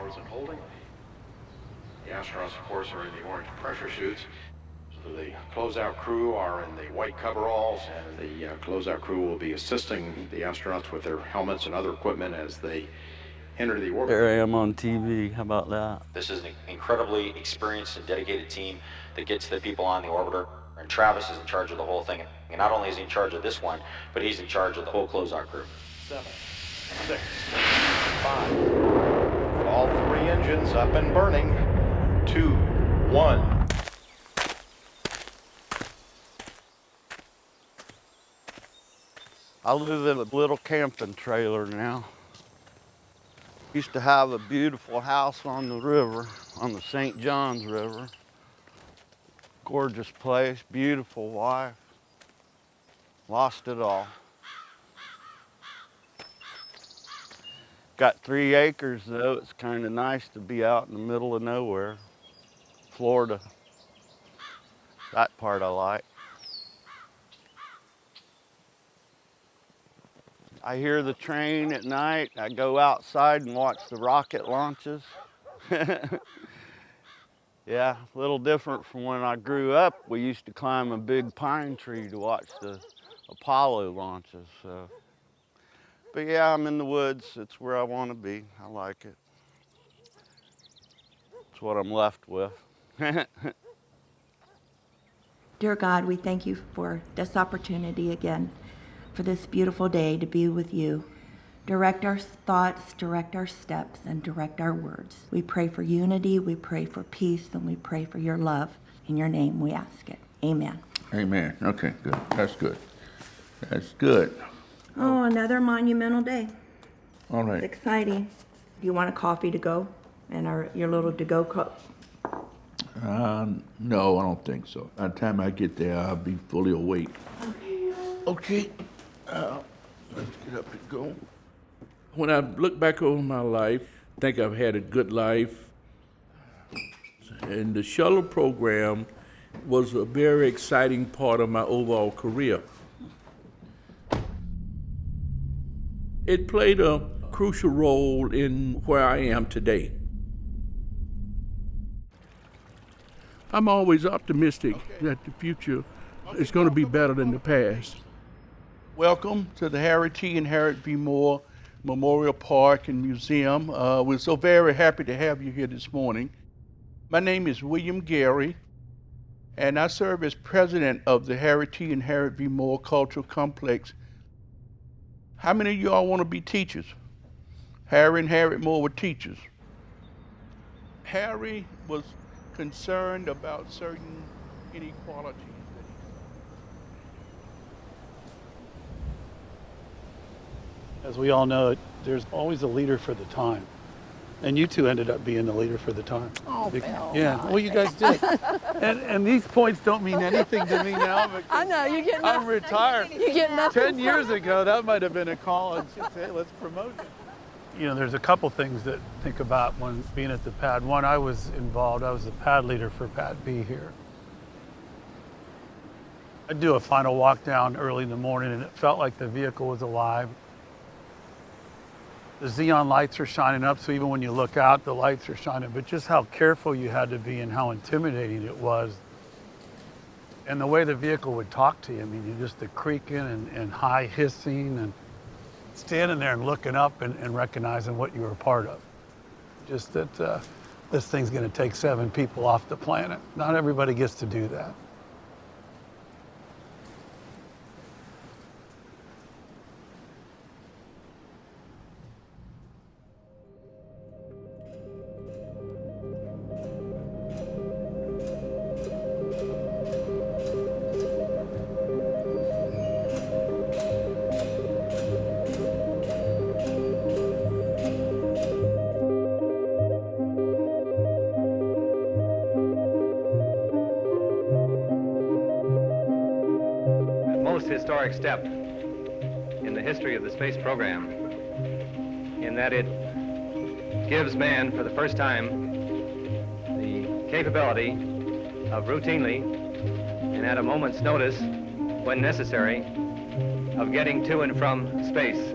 throttles and holding. The astronauts, of course, are in the orange pressure chutes. So the closeout crew are in the white coveralls, and the closeout crew will be assisting the astronauts with their helmets and other equipment as they enter the orbit. There I am on TV. How about that? This is an incredibly experienced and dedicated team that gets the people on the orbiter, and Travis is in charge of the whole thing. And not only is he in charge of this one, but he's in charge of the whole closeout crew. 7, 6, 5. All 3 engines up and burning. 2, 1. I live in a little camping trailer now. Used to have a beautiful house on the river, on the St. Johns River. Gorgeous place, beautiful wife. Lost it all. Got 3 acres though. It's kind of nice to be out in the middle of nowhere. Florida. That part I like. I hear the train at night. I go outside and watch the rocket launches. Yeah, a little different from when I grew up. We used to climb a big pine tree to watch the Apollo launches. So. But yeah, I'm in the woods. It's where I want to be. I like it. It's what I'm left with. Dear God, we thank you for this opportunity again, for this beautiful day to be with you. Direct our thoughts, direct our steps, and direct our words. We pray for unity, we pray for peace, and we pray for your love. In your name we ask it. Amen. Amen. Okay, good. That's good. That's good. Oh, another monumental day. All right. It's exciting. Do you want a coffee to go? And your little to-go cup? No, I don't think so. By the time I get there, I'll be fully awake. Okay. Let's get up and go. When I look back over my life, I think I've had a good life. And the shuttle program was a very exciting part of my overall career. It played a crucial role in where I am today. I'm always optimistic that the future is going to be better than the past. Welcome to the Harry T. and Harriet B. Moore Memorial Park and Museum. We're so very happy to have you here this morning. My name is William Gary, and I serve as president of the Harry T. and Harriet B. Moore Cultural Complex. How many of y'all want to be teachers? Harry and Harriet Moore were teachers. Harry was concerned about certain inequalities that he saw. As we all know, there's always a leader for the time. And you two ended up being the leader for the time. Oh, Bill. Yeah, well, you guys did. and these points don't mean anything to me now because I know, you get nothing. I'm retired. You get nothing. 10 years ago, that might have been a call and she'd say, let's promote you. You know, there's a couple things that think about when being at the pad. One, I was involved. I was the pad leader for Pad B here. I'd do a final walk down early in the morning and it felt like the vehicle was alive. The xenon lights are shining up, so even when you look out, the lights are shining, but just how careful you had to be and how intimidating it was. And the way the vehicle would talk to you, I mean, just the creaking and high hissing and standing there and looking up and recognizing what you were a part of. Just that this thing's gonna take 7 people off the planet. Not everybody gets to do that. Historic step in the history of the space program, in that it gives man for the first time the capability of routinely and at a moment's notice, when necessary, of getting to and from space.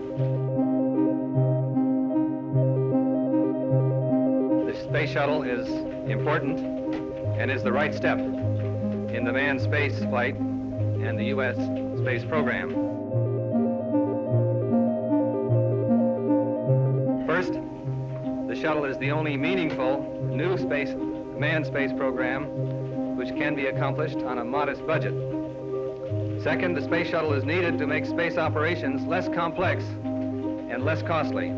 Space Shuttle is important and is the right step in the manned space flight and the U.S. space program. First, the shuttle is the only meaningful new manned space program which can be accomplished on a modest budget. Second, the space shuttle is needed to make space operations less complex and less costly.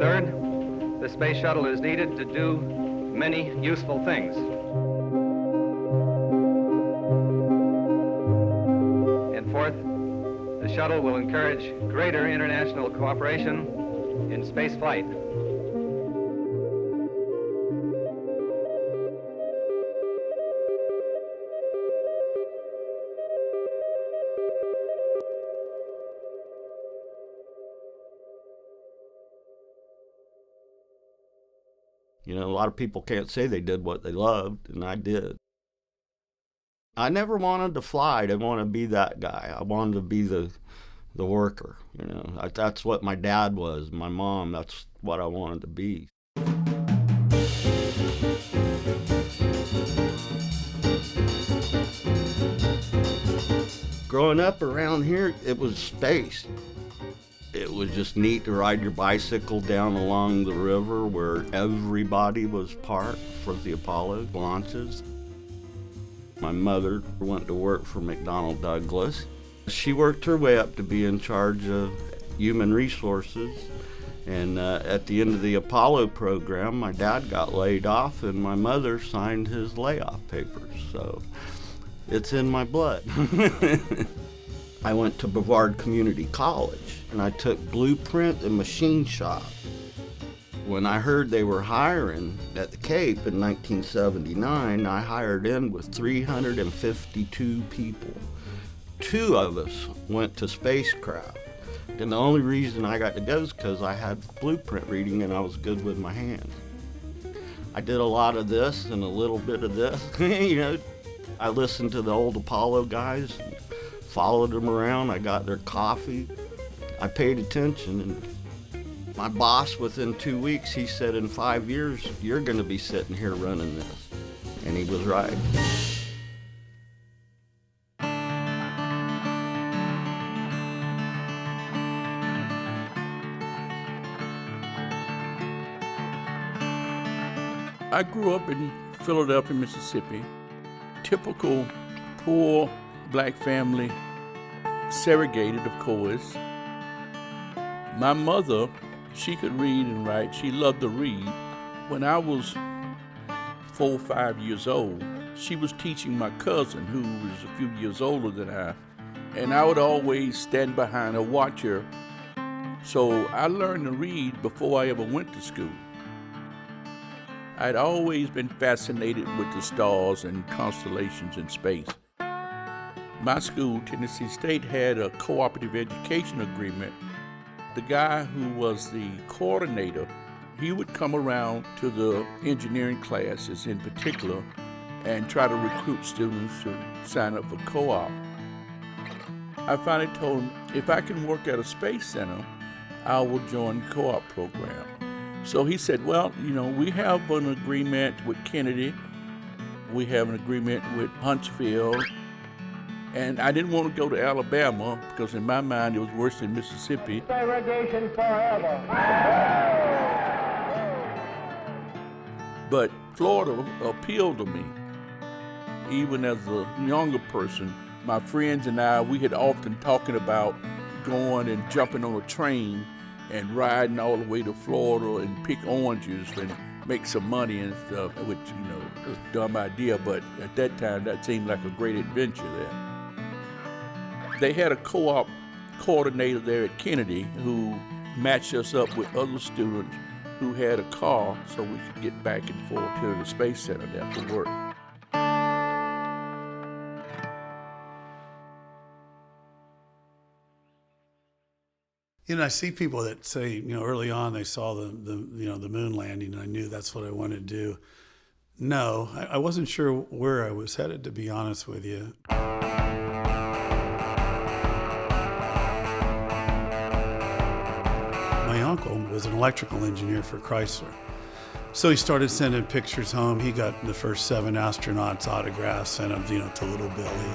Third, the space shuttle is needed to do many useful things. And fourth, the shuttle will encourage greater international cooperation in space flight. You know, a lot of people can't say they did what they loved, and I did. I never wanted to fly. I didn't want to be that guy. I wanted to be the worker, you know. That's what my dad was, my mom, that's what I wanted to be. Growing up around here, it was space. It was just neat to ride your bicycle down along the river where everybody was parked for the Apollo launches. My mother went to work for McDonnell Douglas. She worked her way up to be in charge of human resources. And at the end of the Apollo program, my dad got laid off and my mother signed his layoff papers. So it's in my blood. I went to Brevard Community College and I took blueprint and machine shop. When I heard they were hiring at the Cape in 1979, I hired in with 352 people. 2 of us went to spacecraft. And the only reason I got to go is because I had blueprint reading and I was good with my hands. I did a lot of this and a little bit of this. You know, I listened to the old Apollo guys, followed them around, I got their coffee. I paid attention, and my boss, within 2 weeks, he said, in 5 years, you're gonna be sitting here running this. And he was right. I grew up in Philadelphia, Mississippi. Typical poor black family, segregated, of course. My mother, she could read and write. She loved to read. When I was 4 or 5 years old, she was teaching my cousin, who was a few years older than I, and I would always stand behind her, watch her. So I learned to read before I ever went to school. I'd always been fascinated with the stars and constellations in space. My school, Tennessee State, had a cooperative education agreement. The guy who was the coordinator, he would come around to the engineering classes in particular and try to recruit students to sign up for co-op. I finally told him, if I can work at a space center, I will join the co-op program. So he said, well, you know, we have an agreement with Kennedy. We have an agreement with Huntsville. And I didn't want to go to Alabama because in my mind it was worse than Mississippi. Segregation forever. But Florida appealed to me. Even as a younger person, my friends and I, we had often talking about going and jumping on a train and riding all the way to Florida and pick oranges and make some money and stuff, which, you know, was a dumb idea, but at that time that seemed like a great adventure there. They had a co-op coordinator there at Kennedy who matched us up with other students who had a car so we could get back and forth to the Space Center there for work. You know, I see people that say, you know, early on they saw the moon landing, and I knew that's what I wanted to do. No, I wasn't sure where I was headed, to be honest with you. uncle was an electrical engineer for Chrysler. So he started sending pictures home. He got the first 7 astronauts autographs, sent them, to little Billy.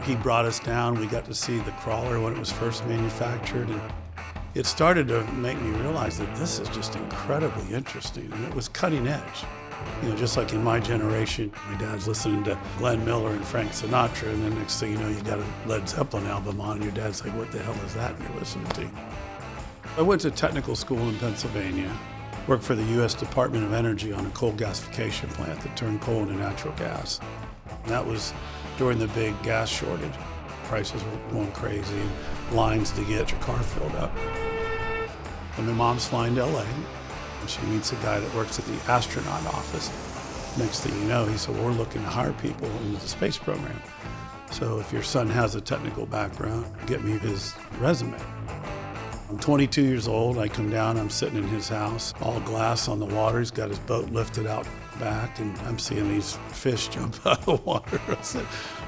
He brought us down. We got to see the crawler when it was first manufactured. And it started to make me realize that this is just incredibly interesting. And it was cutting edge. Just like in my generation, my dad's listening to Glenn Miller and Frank Sinatra, and then next thing you know, you got a Led Zeppelin album on, and your dad's like, what the hell is that you're listening to? I went to technical school in Pennsylvania, worked for the U.S. Department of Energy on a coal gasification plant that turned coal into natural gas. And that was during the big gas shortage. Prices were going crazy, lines to get your car filled up. And my mom's flying to L.A., and she meets a guy that works at the astronaut office. Next thing you know, he said, well, we're looking to hire people into the space program. So if your son has a technical background, get me his resume. I'm 22 years old. I come down, I'm sitting in his house, all glass on the water. He's got his boat lifted out back, and I'm seeing these fish jump out of the water. I said,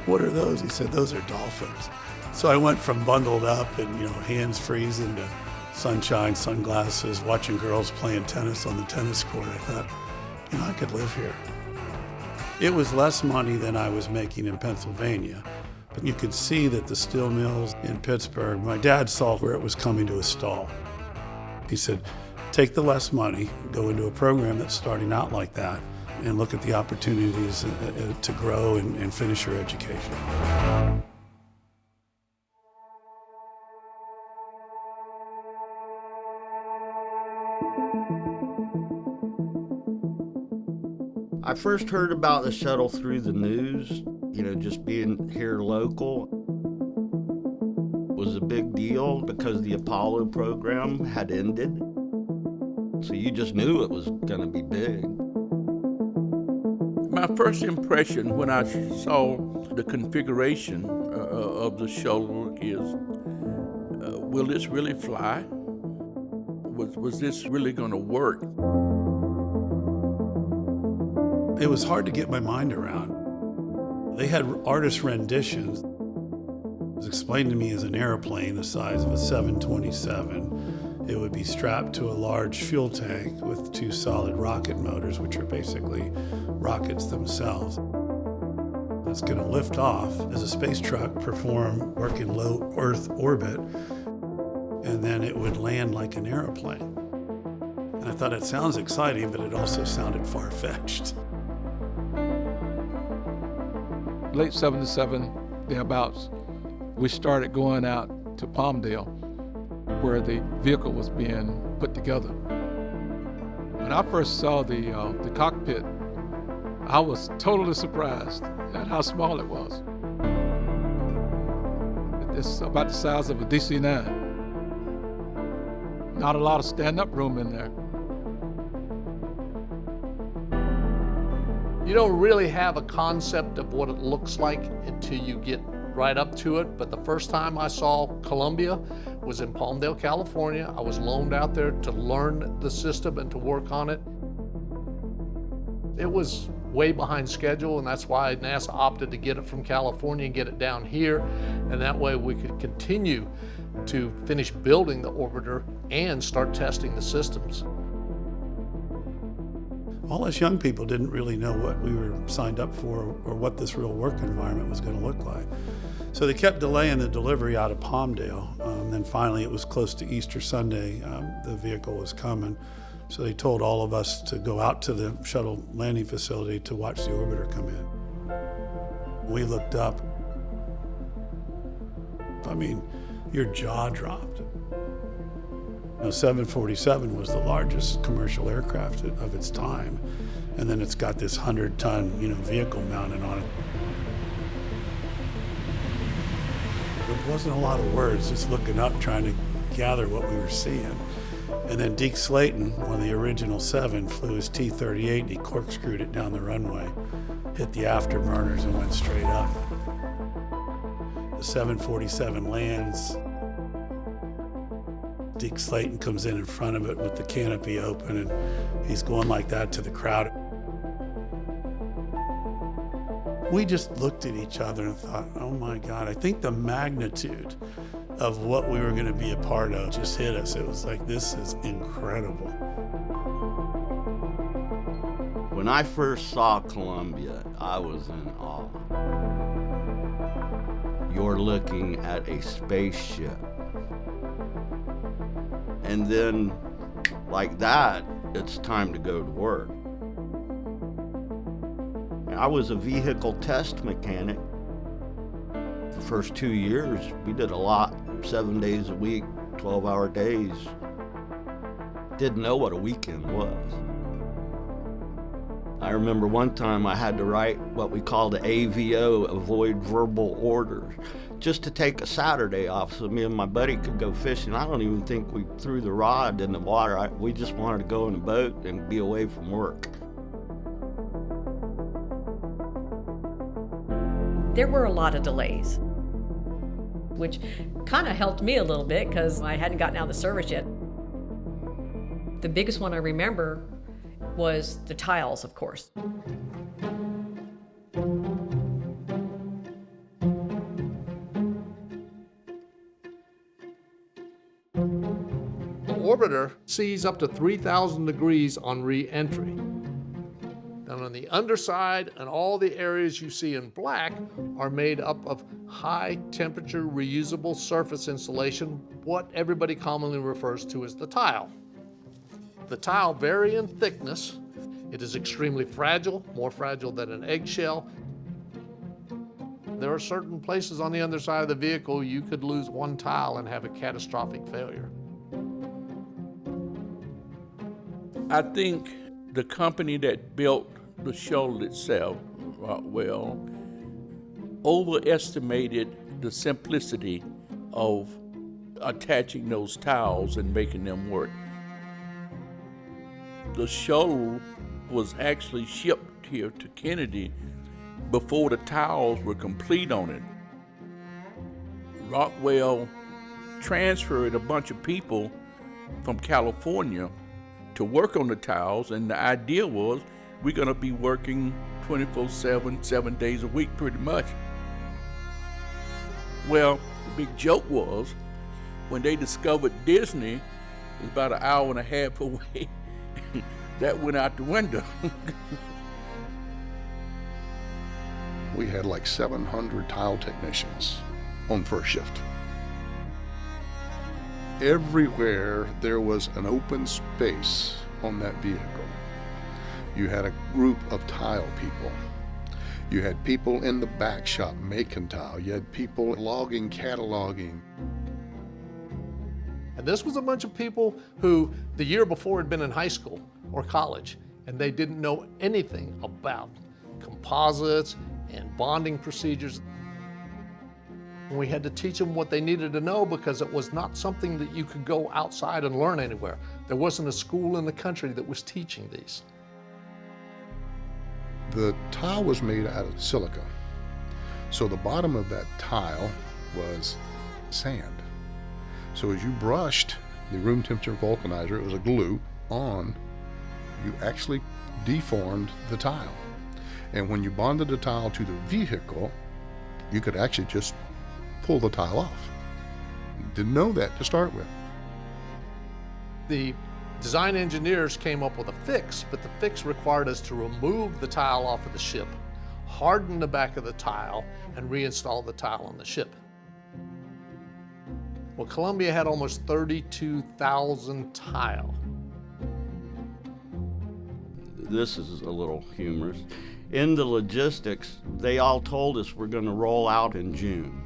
what are those? He said, those are dolphins. So I went from bundled up and, hands freezing to sunshine, sunglasses, watching girls playing tennis on the tennis court. I thought, I could live here. It was less money than I was making in Pennsylvania, but you could see that the steel mills in Pittsburgh, my dad saw where it was coming to a stall. He said, take the less money, go into a program that's starting out like that, and look at the opportunities to grow and finish your education. I first heard about the shuttle through the news, just being here local was a big deal because the Apollo program had ended. So you just knew it was going to be big. My first impression when I saw the configuration of the shuttle is, will this really fly? Was this really going to work? It was hard to get my mind around. They had artist renditions. It was explained to me as an airplane the size of a 727. It would be strapped to a large fuel tank with 2 solid rocket motors, which are basically rockets themselves. It's going to lift off as a space truck, perform work in low Earth orbit, and then it would land like an airplane. And I thought it sounds exciting, but it also sounded far-fetched. Late 77, thereabouts, we started going out to Palmdale, where the vehicle was being put together. When I first saw the cockpit, I was totally surprised at how small it was. It's about the size of a DC-9. Not a lot of stand-up room in there. You don't really have a concept of what it looks like until you get right up to it. But the first time I saw Columbia was in Palmdale, California. I was loaned out there to learn the system and to work on it. It was way behind schedule, and that's why NASA opted to get it from California and get it down here. And that way we could continue to finish building the orbiter and start testing the systems. All us young people didn't really know what we were signed up for or what this real work environment was going to look like. So they kept delaying the delivery out of Palmdale. Then finally it was close to Easter Sunday, the vehicle was coming. So they told all of us to go out to the shuttle landing facility to watch the orbiter come in. We looked up. I mean, your jaw dropped. 747 was the largest commercial aircraft of its time, and then it's got this 100-ton, vehicle mounted on it. There wasn't a lot of words, just looking up, trying to gather what we were seeing. And then Deke Slayton, one of the original 7, flew his T-38, and he corkscrewed it down the runway, hit the afterburners, and went straight up. The 747 lands. Deke Slayton comes in front of it with the canopy open, and he's going like that to the crowd. We just looked at each other and thought, oh my God, I think the magnitude of what we were going to be a part of just hit us. It was like, this is incredible. When I first saw Columbia, I was in awe. You're looking at a spaceship. And then, like that, it's time to go to work. I was a vehicle test mechanic. The first 2 years, we did a lot, 7 days a week, 12-hour days. Didn't know what a weekend was. I remember one time I had to write what we called the AVO, avoid verbal orders, just to take a Saturday off so me and my buddy could go fishing. I don't even think we threw the rod in the water. We just wanted to go in the boat and be away from work. There were a lot of delays, which kind of helped me a little bit because I hadn't gotten out of the service yet. The biggest one I remember was the tiles, of course. The orbiter sees up to 3,000 degrees on re-entry. Then on the underside and all the areas you see in black are made up of high temperature reusable surface insulation, what everybody commonly refers to as the tile. The tile vary in thickness. It is extremely fragile, more fragile than an eggshell. There are certain places on the underside of the vehicle you could lose one tile and have a catastrophic failure. I think the company that built the shuttle itself, Rockwell, overestimated the simplicity of attaching those tiles and making them work. The shuttle was actually shipped here to Kennedy before the tiles were complete on it. Rockwell transferred a bunch of people from California to work on the tiles, and the idea was we're gonna be working 24/7, 7 days a week pretty much. Well, the big joke was when they discovered Disney was about an hour and a half away, that went out the window. We had like 700 tile technicians on first shift. Everywhere there was an open space on that vehicle, you had a group of tile people. You had people in the back shop making tile. You had people logging, cataloging. And this was a bunch of people who the year before had been in high school or college, and they didn't know anything about composites and bonding procedures. And we had to teach them what they needed to know because it was not something that you could go outside and learn anywhere. There wasn't a school in the country that was teaching these. The tile was made out of silica. So the bottom of that tile was sand. So as you brushed the room temperature vulcanizer, it was a glue, on, you actually deformed the tile. And when you bonded the tile to the vehicle, you could actually just pull the tile off. Didn't know that to start with. The design engineers came up with a fix, but the fix required us to remove the tile off of the ship, harden the back of the tile, and reinstall the tile on the ship. Well, Columbia had almost 32,000 tile. This is a little humorous. In the logistics, they all told us we're going to roll out in June.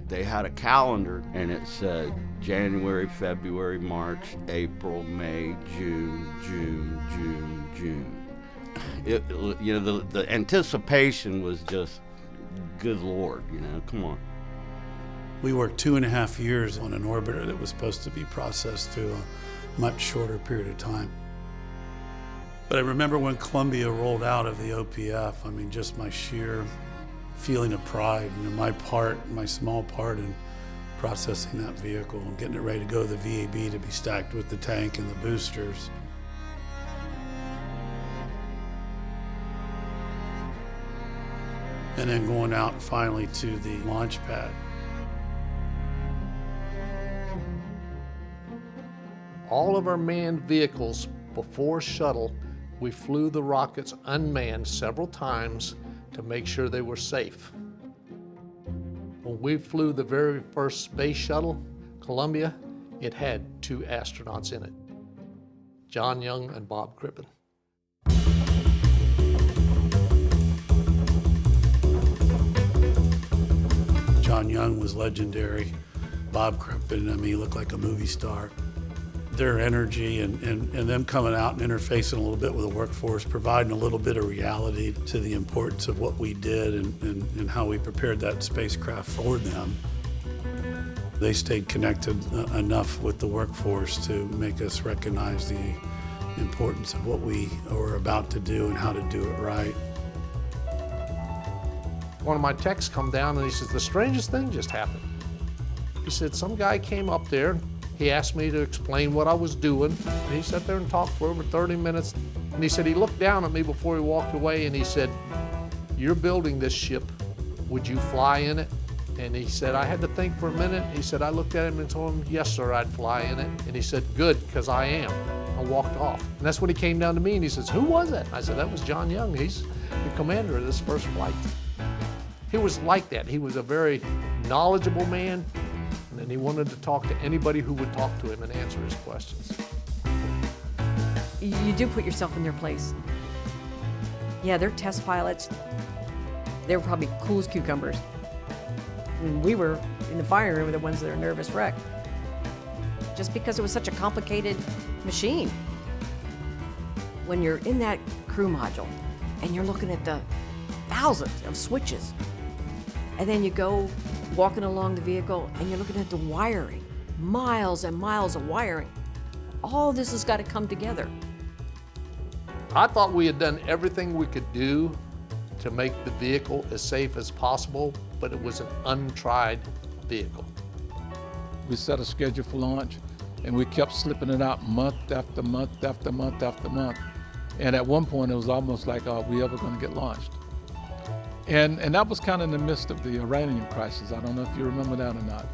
They had a calendar and it said January, February, March, April, May, June, June, June, June. The anticipation was just, good Lord, come on. We worked 2.5 years on an orbiter that was supposed to be processed through a much shorter period of time. But I remember when Columbia rolled out of the OPF, just my sheer feeling of pride, my small part in processing that vehicle and getting it ready to go to the VAB to be stacked with the tank and the boosters. And then going out finally to the launch pad. All of our manned vehicles before shuttle, we flew the rockets unmanned several times to make sure they were safe. When we flew the very first space shuttle, Columbia, it had 2 astronauts in it, John Young and Bob Crippen. John Young was legendary. Bob Crippen, I mean, he looked like a movie star. Their energy and them coming out and interfacing a little bit with the workforce, providing a little bit of reality to the importance of what we did and how we prepared that spacecraft for them. They stayed connected enough with the workforce to make us recognize the importance of what we were about to do and how to do it right. One of my techs come down and he says, the strangest thing just happened. He said, some guy came up there, he asked me to explain what I was doing, and he sat there and talked for over 30 minutes. And he said, he looked down at me before he walked away and he said, you're building this ship, would you fly in it? And he said, I had to think for a minute. He said, I looked at him and told him, yes, sir, I'd fly in it. And he said, good, because I am. I walked off. And that's when he came down to me and he says, who was that? I said, that was John Young. He's the commander of this first flight. He was like that. He was a very knowledgeable man, and he wanted to talk to anybody who would talk to him and answer his questions. You do put yourself in their place. Yeah, they're test pilots. They were probably cool as cucumbers. And we were in the firing room the ones that are nervous wreck. Just because it was such a complicated machine. When you're in that crew module and you're looking at the thousands of switches, and then you go walking along the vehicle and you're looking at the wiring, miles and miles of wiring. All this has got to come together. I thought we had done everything we could do to make the vehicle as safe as possible, but it was an untried vehicle. We set a schedule for launch and we kept slipping it out month after month after month after month. And at one point it was almost like, are we ever going to get launched? And that was kind of in the midst of the Iranian crisis. I don't know if you remember that or not.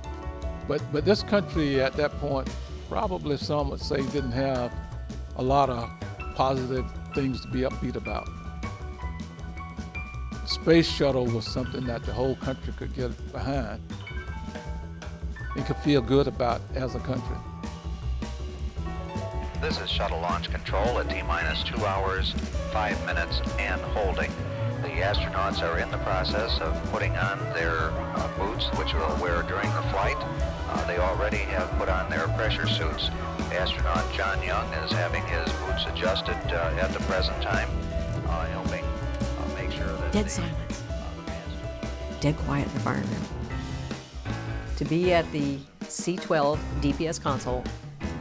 But this country at that point, probably some would say, didn't have a lot of positive things to be upbeat about. Space Shuttle was something that the whole country could get behind and could feel good about as a country. This is Shuttle Launch Control at T-minus 2 hours, 5 minutes, and holding. The astronauts are in the process of putting on their boots, which they'll wear during the flight. They already have put on their pressure suits. Astronaut John Young is having his boots adjusted at the present time, helping make sure that... Dead silence. Dead quiet in the firing room. To be at the C-12 DPS console,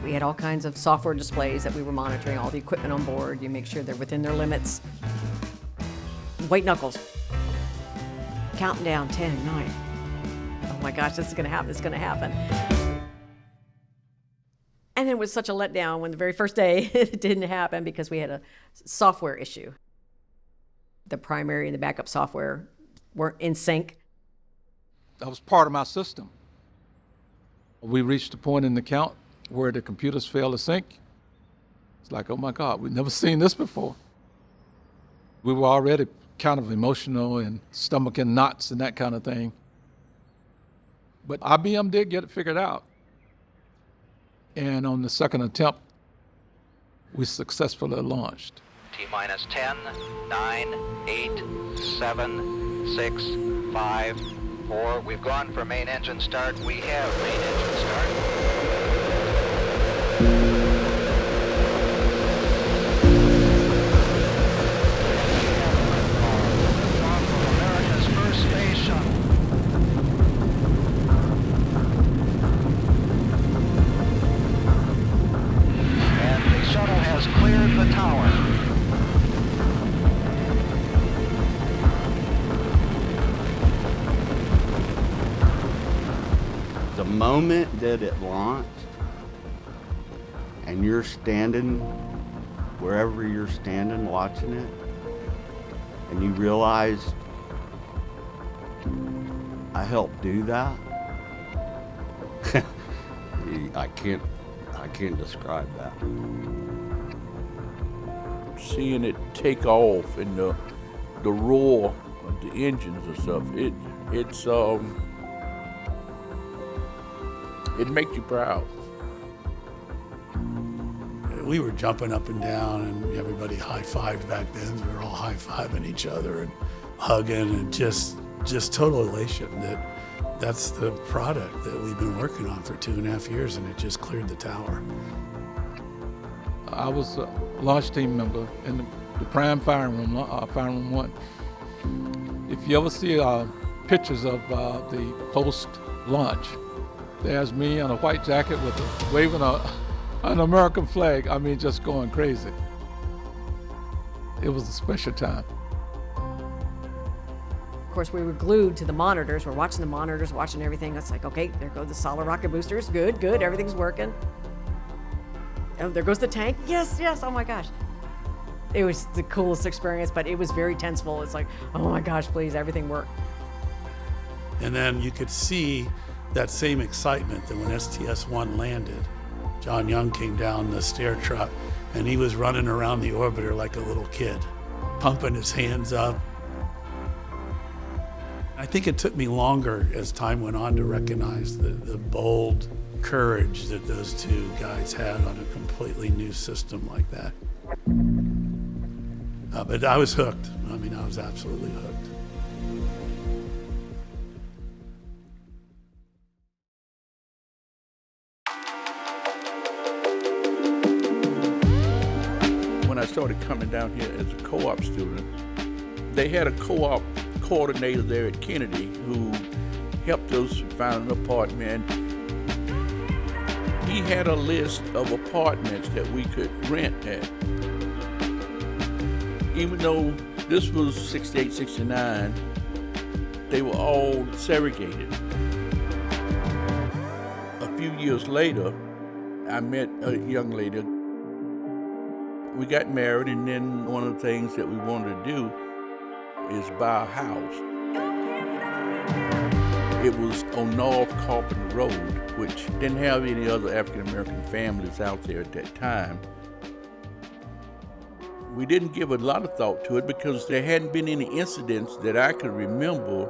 we had all kinds of software displays that we were monitoring, all the equipment on board. You make sure they're within their limits. White knuckles. Counting down, 10, 9. Oh my gosh, this is gonna happen, it's gonna happen. And then it was such a letdown when the very first day it didn't happen because we had a software issue. The primary and the backup software weren't in sync. That was part of my system. We reached a point in the count where the computers failed to sync. It's like, oh my God, we've never seen this before. We were already kind of emotional and stomach in knots and that kind of thing. But IBM did get it figured out. And on the second attempt, we successfully launched. T-minus 10, 9, 8, 7, 6, 5, 4. We've gone for main engine start. We have main engine start. The moment that it launched and you're standing wherever you're standing watching it and you realize I helped do that, I I can't describe that. Seeing it take off and the roar of the engines and stuff, it makes you proud. We were jumping up and down, and everybody high-fived back then. We were all high-fiving each other and hugging, and just total elation that's the product that we've been working on for 2.5 years, and it just cleared the tower. I was a launch team member in the prime firing room, firing room 1. If you ever see pictures of the post-launch, there's me in a white jacket waving an American flag. I mean, just going crazy. It was a special time. Of course, we were glued to the monitors. We're watching the monitors, watching everything. It's like, okay, there go the solid rocket boosters. Good, everything's working. Oh, there goes the tank. Yes, oh my gosh. It was the coolest experience, but it was very tenseful. It's like, oh my gosh, please, everything worked. And then you could see that same excitement that when STS-1 landed. John Young came down the stair truck, and he was running around the orbiter like a little kid, pumping his hands up. I think it took me longer as time went on to recognize the bold courage that those two guys had on a completely new system like that. But I was hooked. I mean, I was absolutely hooked. When I started coming down here as a co-op student, they had a co-op coordinator there at Kennedy who helped us find an apartment. He had a list of apartments that we could rent at. Even though this was 68, 69, they were all segregated. A few years later, I met a young lady. We got married, and then one of the things that we wanted to do is buy a house. It was on North Carpenter Road, which didn't have any other African-American families out there at that time. We didn't give a lot of thought to it because there hadn't been any incidents that I could remember.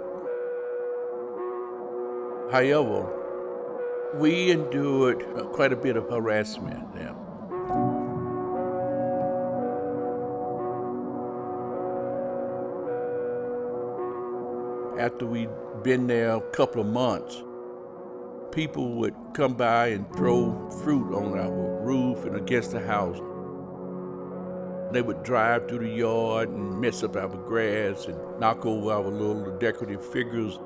However, we endured quite a bit of harassment there. After we'd been there a couple of months, people would come by and throw fruit on our roof and against the house. They would drive through the yard and mess up our grass and knock over our little decorative figures.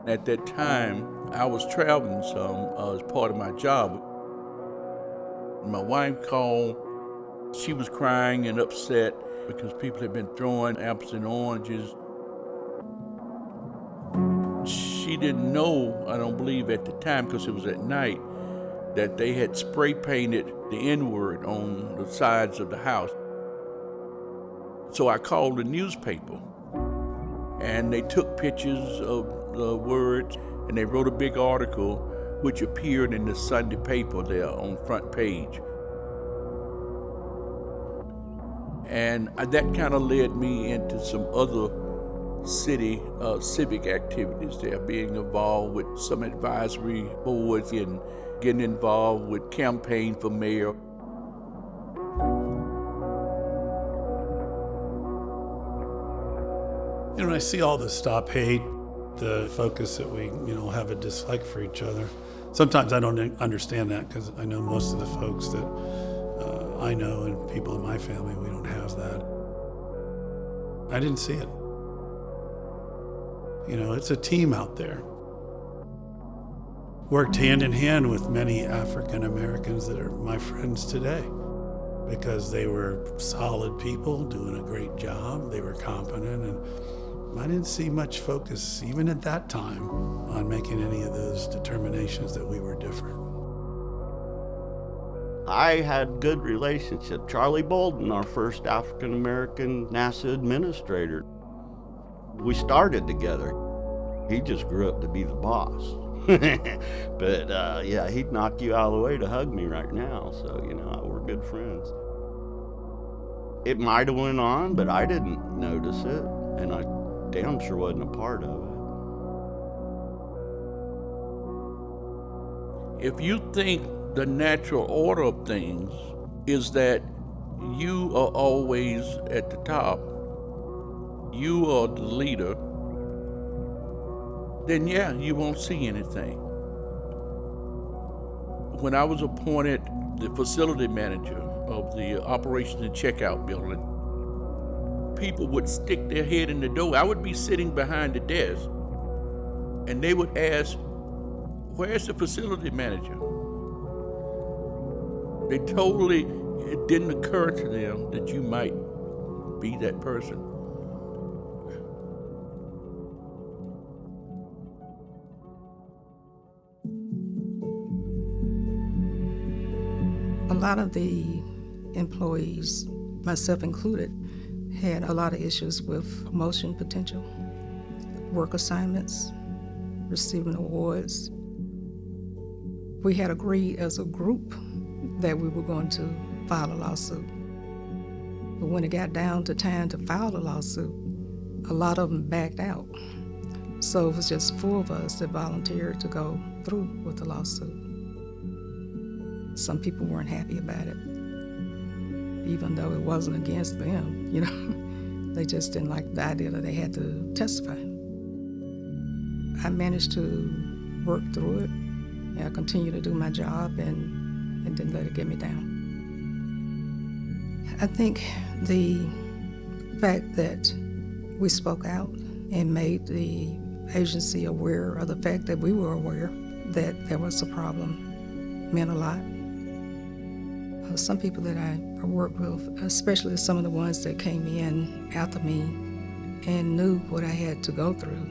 At that time, I was traveling some as part of my job. My wife called. She was crying and upset because people had been throwing apples and oranges. She didn't know, I don't believe at the time, because it was at night, that they had spray painted the N-word on the sides of the house. So I called the newspaper, and they took pictures of the words, and they wrote a big article which appeared in the Sunday paper there on the front page. And that kind of led me into some other city civic activities there, being involved with some advisory boards and getting involved with campaign for mayor. You know, when I see all the stop hate, the focus that we, have a dislike for each other, sometimes I don't understand that because I know most of the folks that I know and people in my family, we don't have that. I didn't see it. It's a team out there. Worked hand in hand with many African Americans that are my friends today because they were solid people doing a great job. They were competent, and I didn't see much focus, even at that time, on making any of those determinations that we were different. I had good relationship. Charlie Bolden, our first African American NASA administrator. We started together. He just grew up to be the boss. But yeah, he'd knock you out of the way to hug me right now. So, you know, we're good friends. It might have went on, but I didn't notice it. And I damn sure wasn't a part of it. If you think the natural order of things is that you are always at the top, you are the leader, then yeah, you won't see anything. When I was appointed the facility manager of the operations and checkout building, people would stick their head in the door. I would be sitting behind the desk, and they would ask, "Where's the facility manager?" It didn't occur to them that you might be that person. A lot of the employees, myself included, had a lot of issues with promotion potential, work assignments, receiving awards. We had agreed as a group that we were going to file a lawsuit. But when it got down to time to file a lawsuit, a lot of them backed out. So it was just 4 of us that volunteered to go through with the lawsuit. Some people weren't happy about it, even though it wasn't against them, you know. They just didn't like the idea that they had to testify. I managed to work through it, and I continued to do my job and didn't let it get me down. I think the fact that we spoke out and made the agency aware of the fact that we were aware that there was a problem meant a lot. Some people that I worked with, especially some of the ones that came in after me and knew what I had to go through,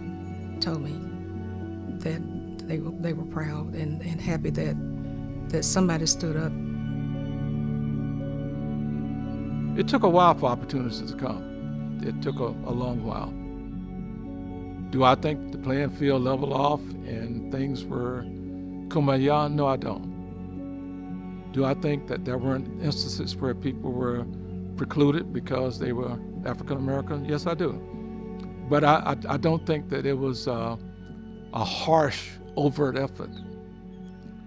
told me that they were proud and happy that somebody stood up. It took a while for opportunities to come. It took a long while. Do I think the playing field leveled off and things were kumbaya? No, I don't. Do I think that there weren't instances where people were precluded because they were African American? Yes, I do. But I don't think that it was a harsh, overt effort.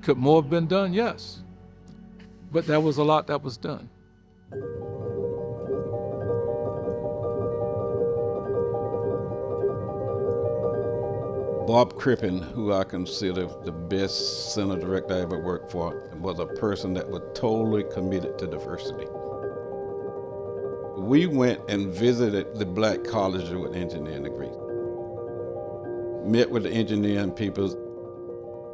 Could more have been done? Yes. But there was a lot that was done. Bob Crippen, who I consider the best center director I ever worked for, was a person that was totally committed to diversity. We went and visited the black colleges with engineering degrees, met with the engineering people,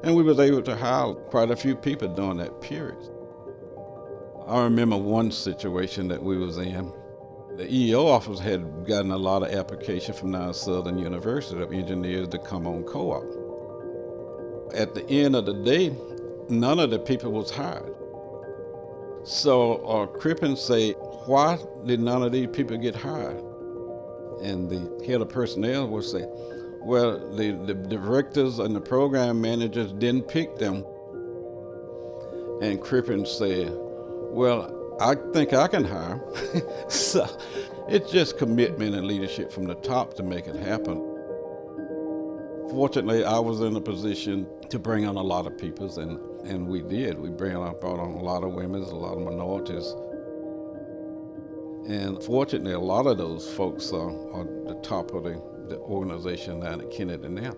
and we was able to hire quite a few people during that period. I remember one situation that we was in. The EEO office had gotten a lot of applications from now Southern University of engineers to come on co-op. At the end of the day, none of the people was hired. So Crippen said, "Why did none of these people get hired?" And the head of personnel would say, "Well, the directors and the program managers didn't pick them." And Crippen said, "Well, I think I can hire." So it's just commitment and leadership from the top to make it happen. Fortunately, I was in a position to bring on a lot of people, and we did. We brought on a lot of women, a lot of minorities. And fortunately, a lot of those folks are the top of the organization down at Kennedy now.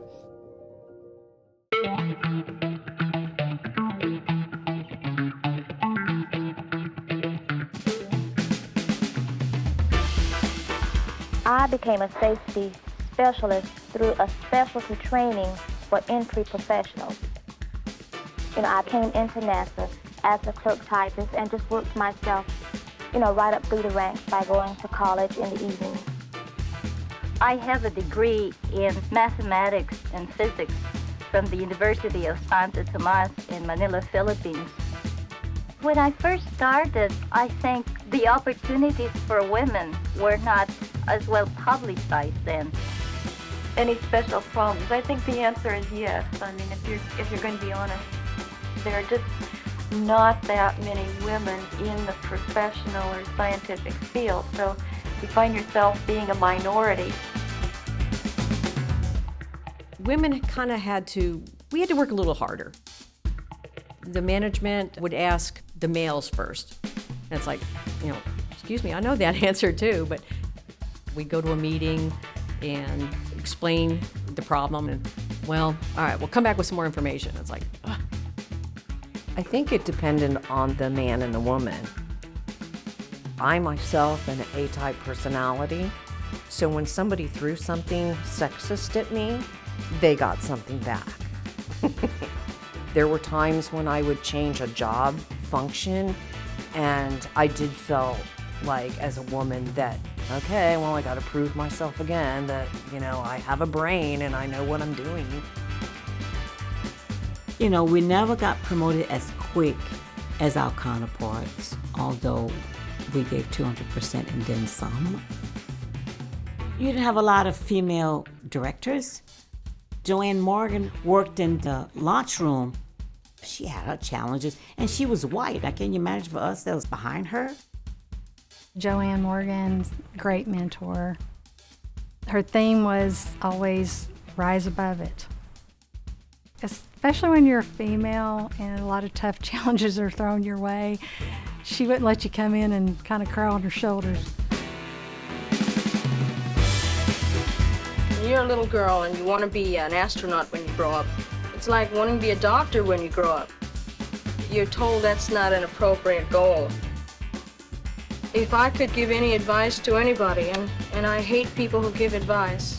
I became a safety specialist through a specialty training for entry professionals. I came into NASA as a clerk typist and just worked myself, right up through the ranks by going to college in the evening. I have a degree in mathematics and physics from the University of Santo Tomas in Manila, Philippines. When I first started, I think the opportunities for women were not as well publicized then. any special problems? I think the answer is yes. I mean, if you're going to be honest, there are just not that many women in the professional or scientific field. So you find yourself being a minority. Women kind of had to work a little harder. The management would ask the males first. And it's like, excuse me, I know that answer too, but we go to a meeting and explain the problem and, well, all right, we'll come back with some more information. It's like, ugh. I think it depended on the man and the woman. I myself am an A-type personality, so when somebody threw something sexist at me, they got something back. There were times when I would change a job function, and I did feel like, as a woman, that, okay, well, I gotta prove myself again that, I have a brain and I know what I'm doing. We never got promoted as quick as our counterparts, although we gave 200% and then some. You didn't have a lot of female directors. Joanne Morgan worked in the launch room. She had her challenges, and she was white. Can you imagine for us that was behind her? Joanne Morgan's a great mentor. Her theme was always rise above it. Especially when you're a female and a lot of tough challenges are thrown your way, she wouldn't let you come in and kind of cry on her shoulders. When you're a little girl and you want to be an astronaut when you grow up, it's like wanting to be a doctor when you grow up. You're told that's not an appropriate goal. If I could give any advice to anybody, and I hate people who give advice,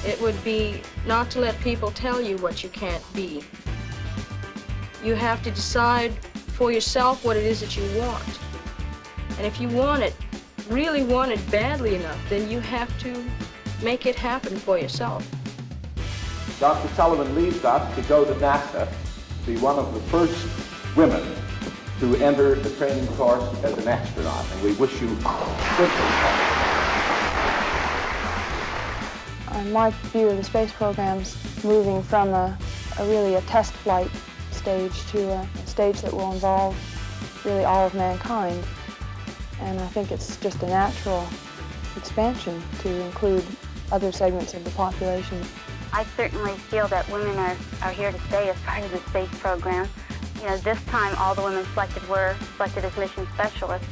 it would be not to let people tell you what you can't be. You have to decide for yourself what it is that you want. And if you want it, really want it badly enough, then you have to make it happen for yourself. Dr. Sullivan leaves us to go to NASA to be one of the first women to enter the training course as an astronaut, and we wish you good success. My view of the space program's moving from really a test flight stage to a stage that will involve really all of mankind. And I think it's just a natural expansion to include other segments of the population. I certainly feel that women are here to stay as part of the space program. This time all the women selected were selected as mission specialists.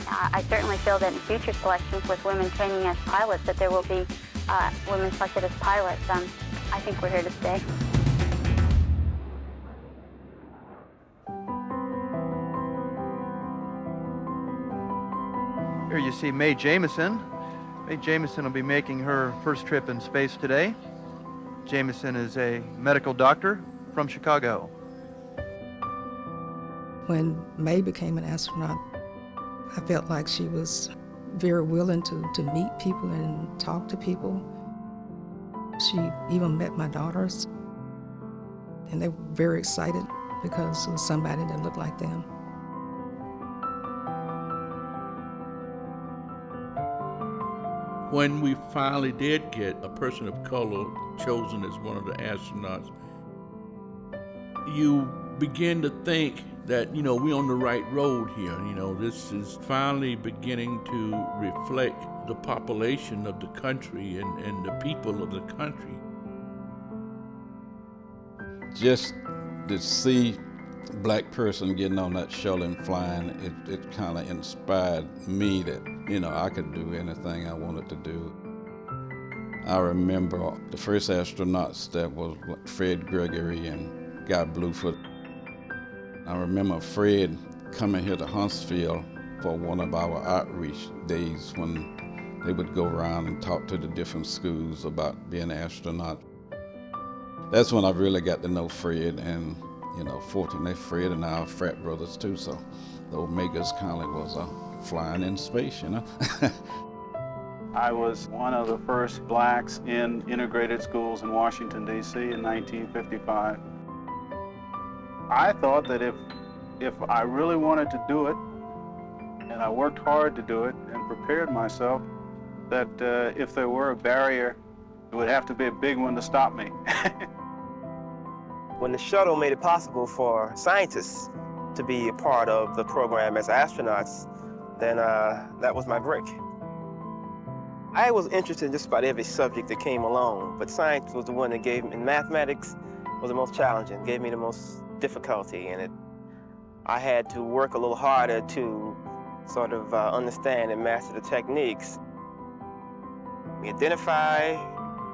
I certainly feel that in future selections with women training as pilots that there will be women selected as pilots. I think we're here to stay. Here you see Mae Jamison. Mae Jamison will be making her first trip in space today. Jamison is a medical doctor from Chicago. When Mae became an astronaut, I felt like she was very willing to meet people and talk to people. She even met my daughters, and they were very excited because it was somebody that looked like them. When we finally did get a person of color chosen as one of the astronauts, you begin to think that, we're on the right road here. This is finally beginning to reflect the population of the country and the people of the country. Just to see a black person getting on that shuttle and flying, it kind of inspired me that, I could do anything I wanted to do. I remember the first astronauts that was Fred Gregory and Guy Bluefoot. I remember Fred coming here to Huntsville for one of our outreach days when they would go around and talk to the different schools about being an astronaut. That's when I really got to know Fred, and fortunately Fred and I are frat brothers too, so the Omegas kind of was flying in space, I was one of the first blacks in integrated schools in Washington, D.C. in 1955. I thought that if I really wanted to do it, and I worked hard to do it and prepared myself, that if there were a barrier It would have to be a big one to stop me. When the shuttle made it possible for scientists to be a part of the program as astronauts, then that was my break. I was interested in just about every subject that came along, but science was the one that gave me, and mathematics was the most challenging, gave me the most difficulty in it. I had to work a little harder to sort of understand and master the techniques. Identify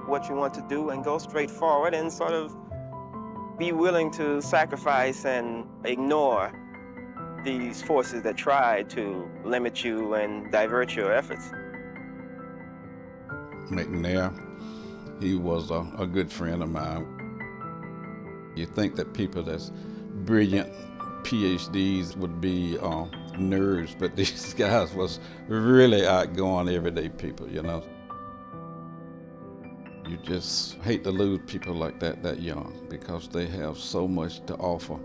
what you want to do and go straight forward and sort of be willing to sacrifice and ignore these forces that try to limit you and divert your efforts. McNair, he was a good friend of mine. You think that people that's brilliant PhDs would be nerds, but these guys was really outgoing everyday people, you know. You just hate to lose people like that young, because they have so much to offer.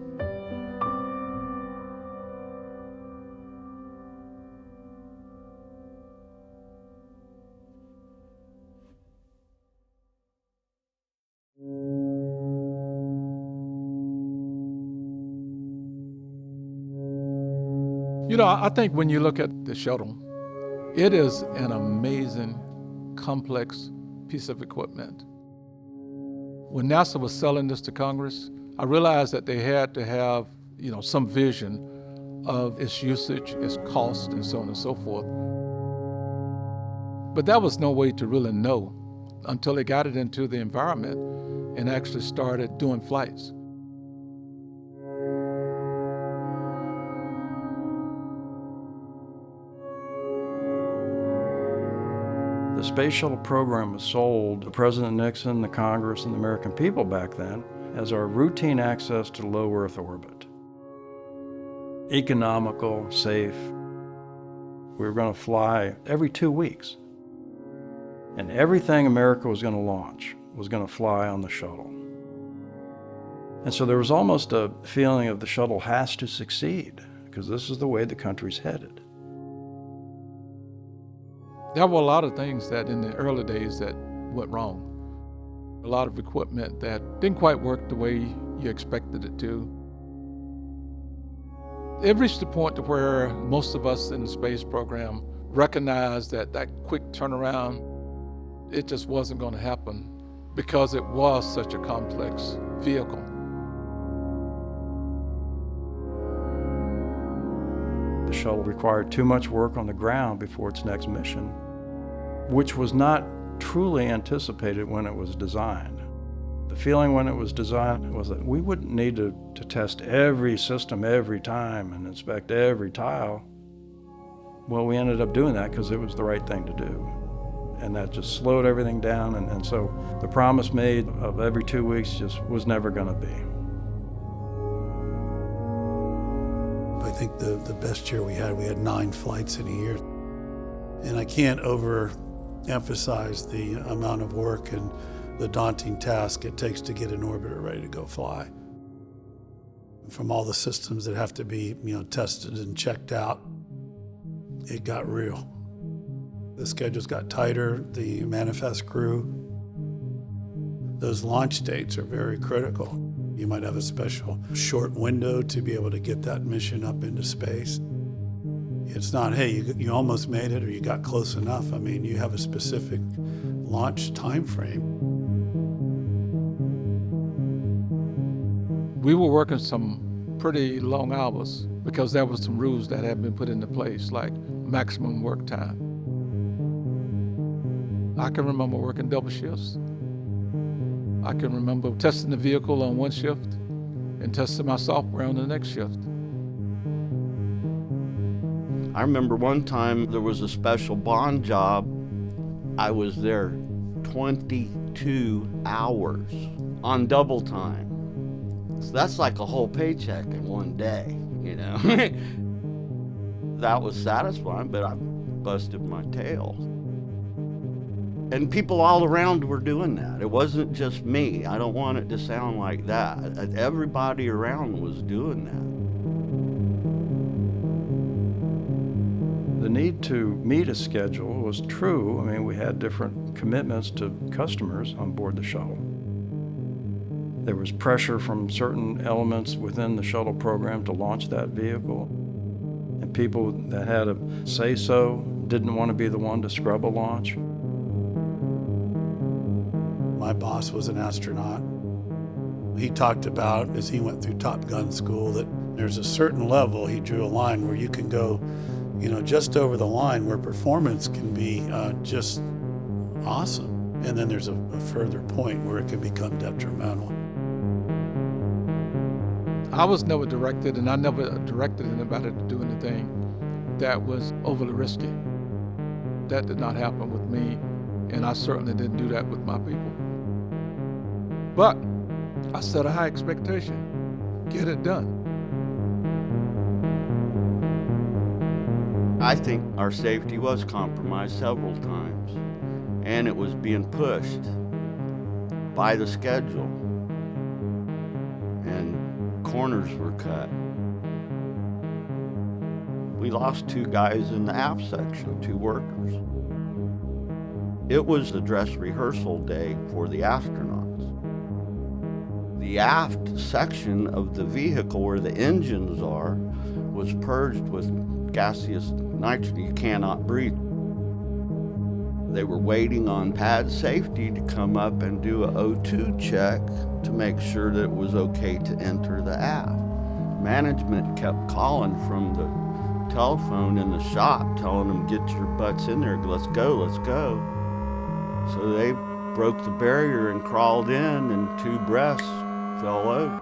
You know, I think when you look at the shuttle, it is an amazing, complex piece of equipment. When NASA was selling this to Congress, I realized that they had to have, you know, some vision of its usage, its cost, and so on and so forth. But that was no way to really know until they got it into the environment and actually started doing flights. The Space Shuttle Program was sold to President Nixon, the Congress, and the American people back then as our routine access to low Earth orbit. Economical, safe. We were going to fly every 2 weeks. And everything America was going to launch was going to fly on the shuttle. And so there was almost a feeling of the shuttle has to succeed, because this is the way the country's headed. There were a lot of things that in the early days that went wrong. A lot of equipment that didn't quite work the way you expected it to. It reached the point to where most of us in the space program recognized that that quick turnaround, it just wasn't going to happen because it was such a complex vehicle. The shuttle required too much work on the ground before its next mission, which was not truly anticipated when it was designed. The feeling when it was designed was that we wouldn't need to test every system every time and inspect every tile. Well, we ended up doing that because it was the right thing to do. And that just slowed everything down, and so the promise made of every 2 weeks just was never going to be. I think the best year we had 9 flights in a year. And I can't overemphasize the amount of work and the daunting task it takes to get an orbiter ready to go fly. From all the systems that have to be, tested and checked out, it got real. The schedules got tighter, the manifest grew. Those launch dates are very critical. You might have a special short window to be able to get that mission up into space. It's not, hey, you almost made it or you got close enough. I mean, you have a specific launch time frame. We were working some pretty long hours because there were some rules that had been put into place, like maximum work time. I can remember working double shifts. I can remember testing the vehicle on one shift and testing my software on the next shift. I remember one time there was a special bond job. I was there 22 hours on double time. So that's like a whole paycheck in one day, That was satisfying, but I busted my tail. And people all around were doing that. It wasn't just me. I don't want it to sound like that. Everybody around was doing that. The need to meet a schedule was true. I mean, we had different commitments to customers on board the shuttle. There was pressure from certain elements within the shuttle program to launch that vehicle. And people that had a say-so didn't want to be the one to scrub a launch. My boss was an astronaut. He talked about, as he went through Top Gun school, that there's a certain level, he drew a line where you can go, just over the line where performance can be just awesome. And then there's a further point where it can become detrimental. I was never directed, and I never directed anybody to do anything that was overly risky. That did not happen with me, and I certainly didn't do that with my people. But I set a high expectation. Get it done. I think our safety was compromised several times, and it was being pushed by the schedule, and corners were cut. We lost 2 guys in the aft section, 2 workers. It was the dress rehearsal day for the astronauts. The aft section of the vehicle where the engines are was purged with gaseous nitrogen. You cannot breathe. They were waiting on pad safety to come up and do a O2 check to make sure that it was okay to enter the aft. Management kept calling from the telephone in the shop, telling them, get your butts in there, let's go, let's go. So they broke the barrier and crawled in, and 2 breaths fell over.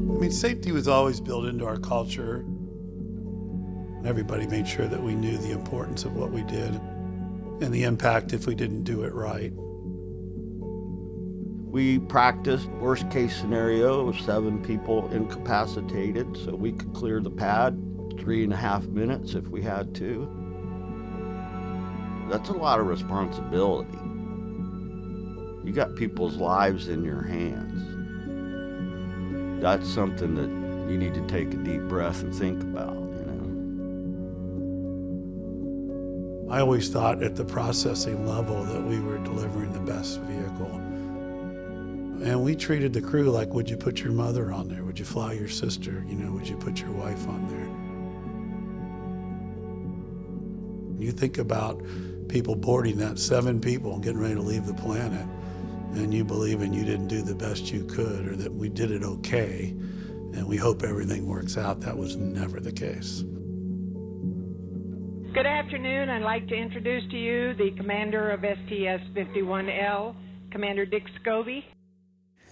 I mean, safety was always built into our culture. Everybody made sure that we knew the importance of what we did and the impact if we didn't do it right. We practiced worst case scenario of 7 people incapacitated, so we could clear the pad 3.5 minutes if we had to. That's a lot of responsibility. You got people's lives in your hands. That's something that you need to take a deep breath and think about, I always thought at the processing level that we were delivering the best vehicle. And we treated the crew like, would you put your mother on there? Would you fly your sister? Would you put your wife on there? You think about people boarding that, 7 people getting ready to leave the planet, and you believing you didn't do the best you could, or that we did it okay, and we hope everything works out. That was never the case. Good afternoon. I'd like to introduce to you the commander of STS-51L, Commander Dick Scobie.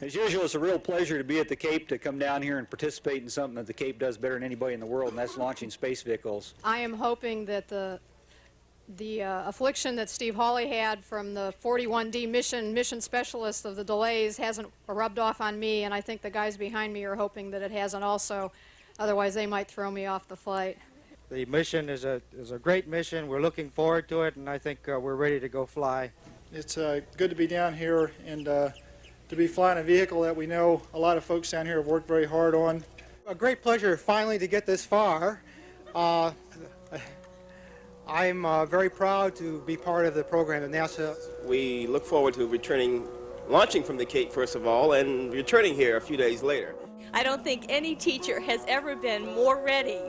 As usual, it's a real pleasure to be at the Cape, to come down here and participate in something that the Cape does better than anybody in the world, and that's launching space vehicles. I am hoping that the affliction that Steve Hawley had from the 41D mission specialist of the delays hasn't rubbed off on me, and I think the guys behind me are hoping that it hasn't also. Otherwise, they might throw me off the flight. The mission is a great mission. We're looking forward to it, and I think we're ready to go fly. It's good to be down here and to be flying a vehicle that we know a lot of folks down here have worked very hard on. A great pleasure finally to get this far. I'm very proud to be part of the program at NASA. We look forward to launching from the Cape first of all, and returning here a few days later. I don't think any teacher has ever been more ready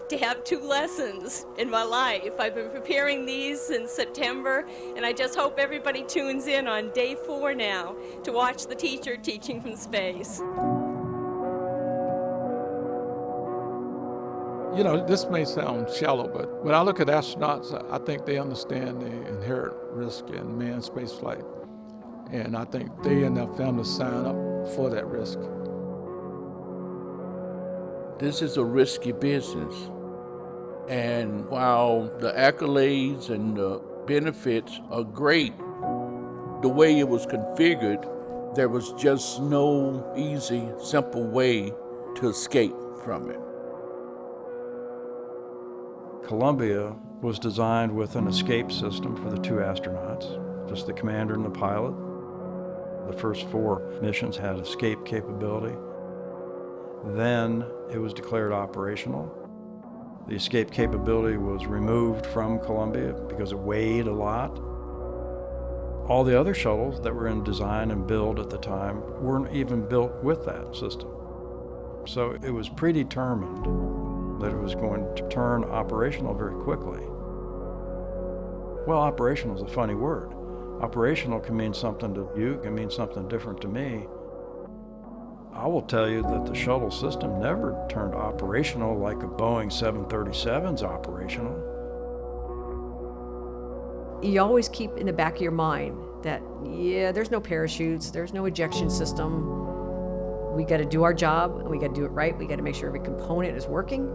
to have 2 lessons in my life. I've been preparing these since September, and I just hope everybody tunes in on day 4 now to watch the teacher teaching from space. This may sound shallow, but when I look at astronauts, I think they understand the inherent risk in manned spaceflight. And I think they and their families sign up for that risk. This is a risky business. And while the accolades and the benefits are great, the way it was configured, there was just no easy, simple way to escape from it. Columbia was designed with an escape system for the 2 astronauts, just the commander and the pilot. The first 4 missions had escape capability. Then it was declared operational. The escape capability was removed from Columbia because it weighed a lot. All the other shuttles that were in design and build at the time weren't even built with that system. So it was predetermined that it was going to turn operational very quickly. Well, operational is a funny word. Operational can mean something to you, it can mean something different to me. I will tell you that the shuttle system never turned operational like a Boeing 737's operational. You always keep in the back of your mind that, yeah, there's no parachutes, there's no ejection system. We got to do our job, and we got to do it right. We got to make sure every component is working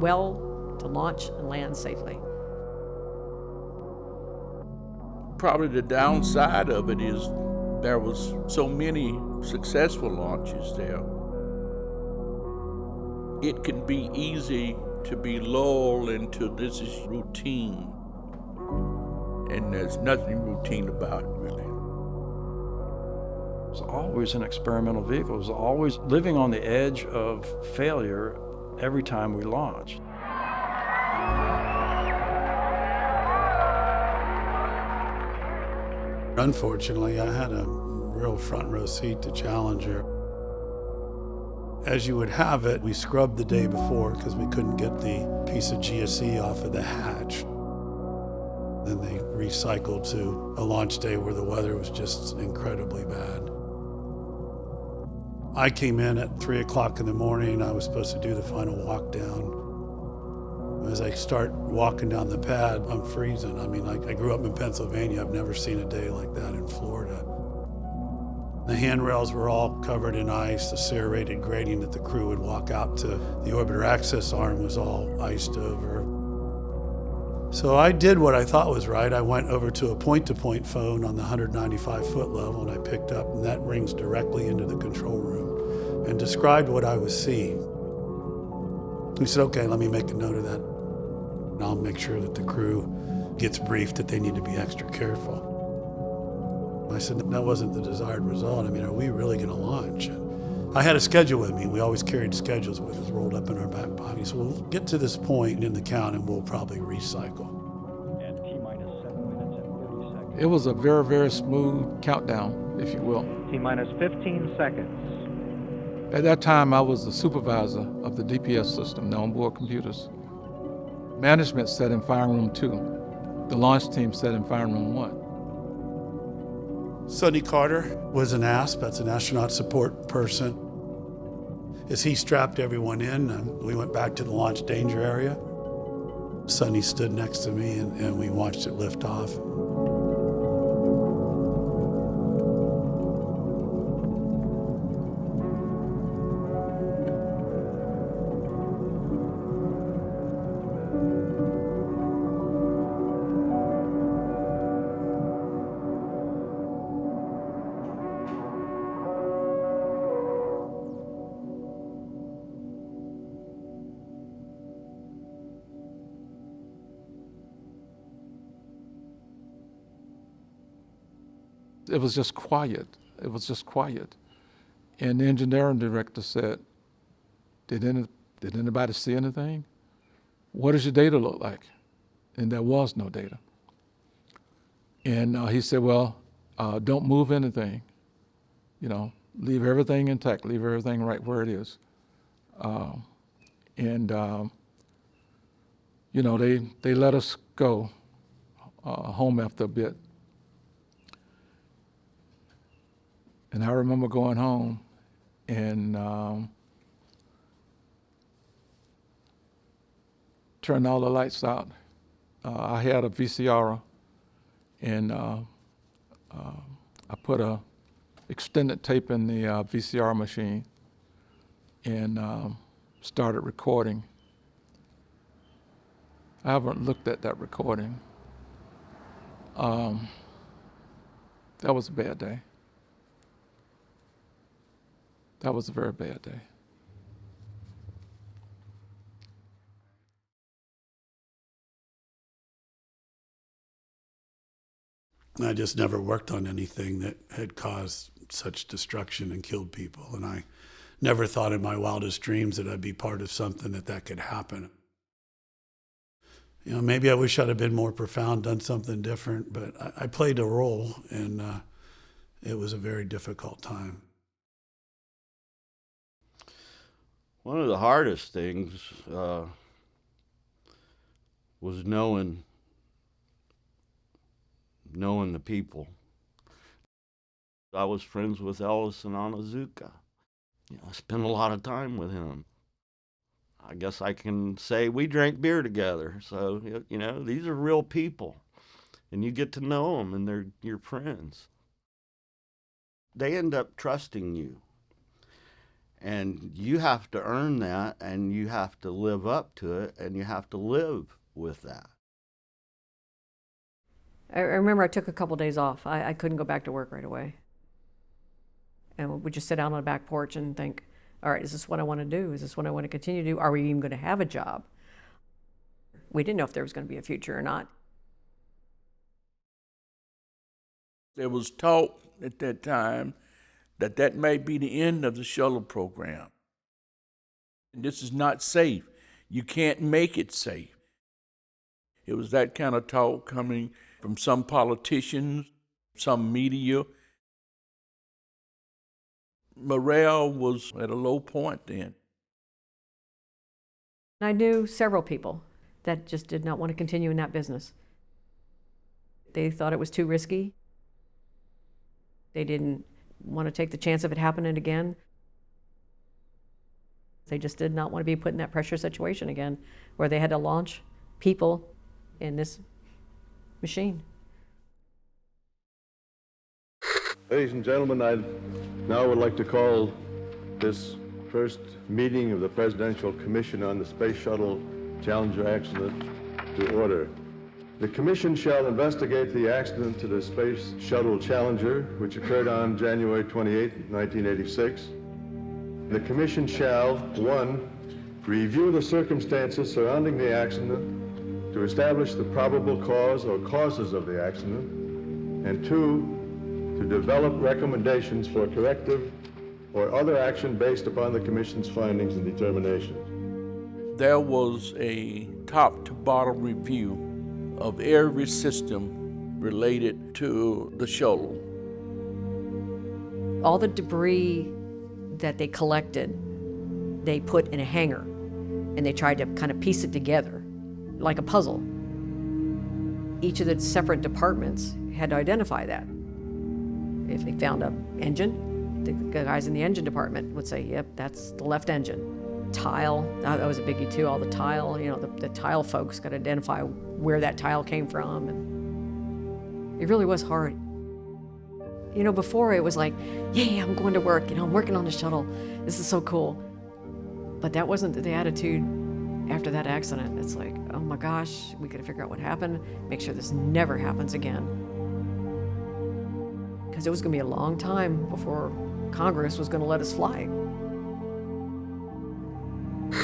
well to launch and land safely. Probably the downside of it is there was so many successful launches there. It can be easy to be lulled into this is routine, and there's nothing routine about it, really. It was always an experimental vehicle. It was always living on the edge of failure every time we launched. Unfortunately, I had a real front row seat to Challenger. As you would have it, we scrubbed the day before because we couldn't get the piece of GSE off of the hatch. Then they recycled to a launch day where the weather was just incredibly bad. I came in at 3 o'clock in the morning. I was supposed to do the final walk down. As I start walking down the pad, I'm freezing. I mean, I grew up in Pennsylvania. I've never seen a day like that in Florida. The handrails were all covered in ice. The serrated grating that the crew would walk out to the orbiter access arm was all iced over. So I did what I thought was right. I went over to a point-to-point phone on the 195-foot level, and I picked up, and that rings directly into the control room, and described what I was seeing. He said, okay, let me make a note of that. And I'll make sure that the crew gets briefed that they need to be extra careful. I said, that wasn't the desired result. I mean, are we really going to launch? And I had a schedule with me. We always carried schedules with us rolled up in our back pocket. He said, we'll get to this point in the count and we'll probably recycle. And T-minus 7 minutes and 30 seconds. It was a very, very smooth countdown, if you will. T-minus 15 seconds. At that time, I was the supervisor of the DPS system, the onboard computers. Management sat in firing room 2. The launch team sat in firing room 1. Sonny Carter was an ASP, that's an astronaut support person. As he strapped everyone in, we went back to the launch danger area. Sonny stood next to me and we watched it lift off. It was just quiet. It was just quiet. And the engineering director said, did anybody see anything? What does your data look like? And there was no data. And he said, well, don't move anything. You know, leave everything intact, leave everything right where it is. You know, they let us go home after a bit. And I remember going home and turning all the lights out. I had a VCR, and I put a extended tape in the VCR machine and started recording. I haven't looked at that recording. That was a bad day. That was a very bad day. I just never worked on anything that had caused such destruction and killed people. And I never thought in my wildest dreams that I'd be part of something that could happen. You know, maybe I wish I'd have been more profound, done something different, but I played a role, and it was a very difficult time. One of the hardest things was knowing the people. I was friends with Ellis and Onizuka. You know, I spent a lot of time with him. I guess I can say we drank beer together. So, you know, these are real people. And you get to know them, and they're your friends. They end up trusting you. And you have to earn that, and you have to live up to it, and you have to live with that. I remember I took a couple days off. I couldn't go back to work right away. And we'd just sit down on the back porch and think, all right, is this what I want to do? Is this what I want to continue to do? Are we even going to have a job? We didn't know if there was going to be a future or not. There was talk at that time that may be the end of the shuttle program. This is not safe. You can't make it safe. It was that kind of talk coming from some politicians, some media. Morale was at a low point then. I knew several people that just did not want to continue in that business. They thought it was too risky. They didn't want to take the chance of it happening again. They just did not want to be put in that pressure situation again, where they had to launch people in this machine. Ladies and gentlemen, I now would like to call this first meeting of the Presidential Commission on the Space Shuttle Challenger accident to order. The Commission shall investigate the accident to the Space Shuttle Challenger, which occurred on January 28, 1986. The Commission shall, 1, review the circumstances surrounding the accident to establish the probable cause or causes of the accident, and 2, to develop recommendations for corrective or other action based upon the Commission's findings and determinations. There was a top-to-bottom review of every system related to the shuttle. All the debris that they collected, they put in a hangar, and they tried to kind of piece it together like a puzzle. Each of the separate departments had to identify that. If they found an engine, the guys in the engine department would say, yep, that's the left engine. Tile, that was a biggie too, all the tile, you know, the tile folks got to identify where that tile came from. And it really was hard. You know, before it was like, yeah, I'm going to work, you know, I'm working on the shuttle. This is so cool. But that wasn't the attitude after that accident. It's like, oh my gosh, we got to figure out what happened, make sure this never happens again. Because it was going to be a long time before Congress was going to let us fly.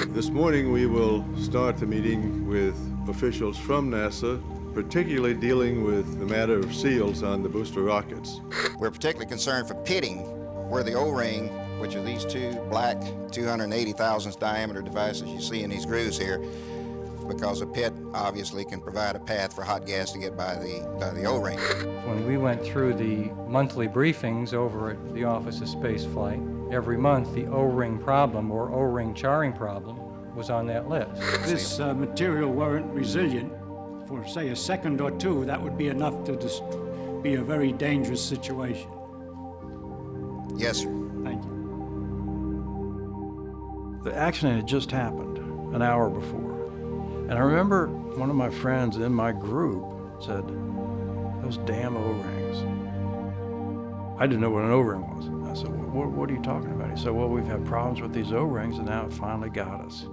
This morning we will start the meeting with officials from NASA, particularly dealing with the matter of seals on the booster rockets. We're particularly concerned for pitting where the O-ring, which are these two black 280 thousandths diameter devices you see in these grooves here, because a pit obviously can provide a path for hot gas to get by the O-ring. When we went through the monthly briefings over at the Office of Space Flight, every month the O-ring problem or O-ring charring problem was on that list. This material weren't resilient for, say, a second or two. That would be enough to just be a very dangerous situation. Yes, sir. Thank you. The accident had just happened an hour before. And I remember one of my friends in my group said, those damn O-rings. I didn't know what an O-ring was. I said, what are you talking about? He said, well, we've had problems with these O-rings and now it finally got us.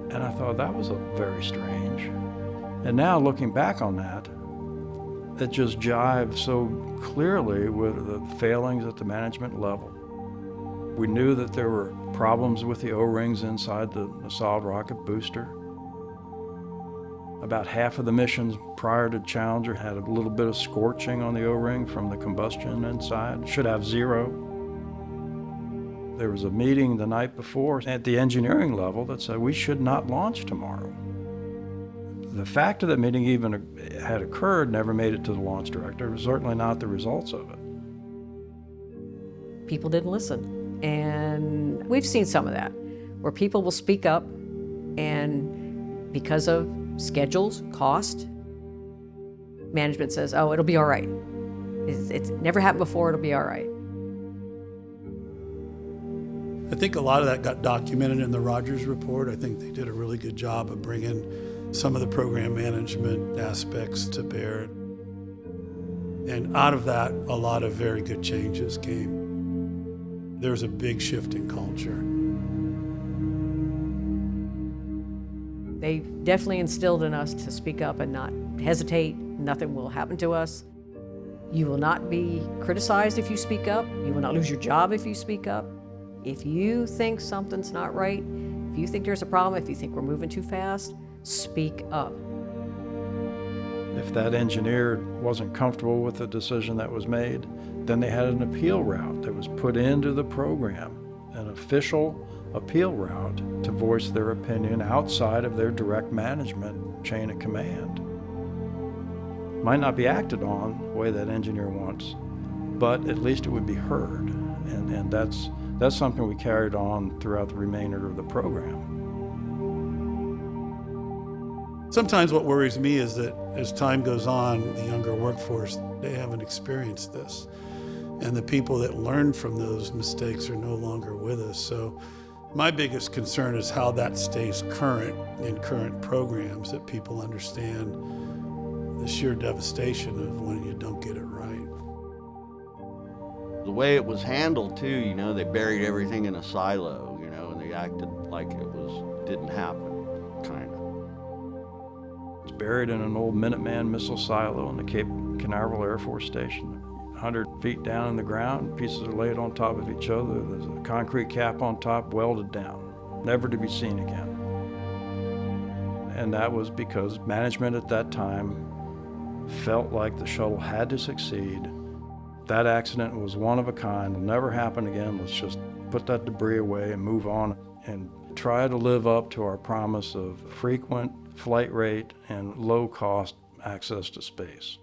And I thought that was very strange. And now looking back on that, it just jives so clearly with the failings at the management level. We knew that there were problems with the O-rings inside the solid rocket booster. About half of the missions prior to Challenger had a little bit of scorching on the O-ring from the combustion inside. Should have 0. There was a meeting the night before at the engineering level that said we should not launch tomorrow. The fact of that meeting even had occurred never made it to the launch director, certainly not the results of it. People didn't listen. And we've seen some of that, where people will speak up, and because of schedules, cost, management says, oh, it'll be all right. It's never happened before, it'll be all right. I think a lot of that got documented in the Rogers report. I think they did a really good job of bringing some of the program management aspects to bear. And out of that, a lot of very good changes came. There was a big shift in culture. They definitely instilled in us to speak up and not hesitate. Nothing will happen to us. You will not be criticized if you speak up. You will not lose your job if you speak up. If you think something's not right, if you think there's a problem, if you think we're moving too fast, speak up. If that engineer wasn't comfortable with the decision that was made, then they had an appeal route that was put into the program, an official appeal route to voice their opinion outside of their direct management chain of command. Might not be acted on the way that engineer wants, but at least it would be heard. And that's something we carried on throughout the remainder of the program. Sometimes what worries me is that as time goes on, the younger workforce, they haven't experienced this. And the people that learned from those mistakes are no longer with us. So my biggest concern is how that stays current in current programs, that people understand the sheer devastation of when you don't get it right. The way it was handled too, you know, they buried everything in a silo, you know, and they acted like it didn't happen, kind of. It's buried in an old Minuteman missile silo in the Cape Canaveral Air Force Station. 100 feet down in the ground, pieces are laid on top of each other. There's a concrete cap on top, welded down, never to be seen again. And that was because management at that time felt like the shuttle had to succeed. That accident was one of a kind, will never happen again. Let's just put that debris away and move on and try to live up to our promise of frequent flight rate and low cost access to space.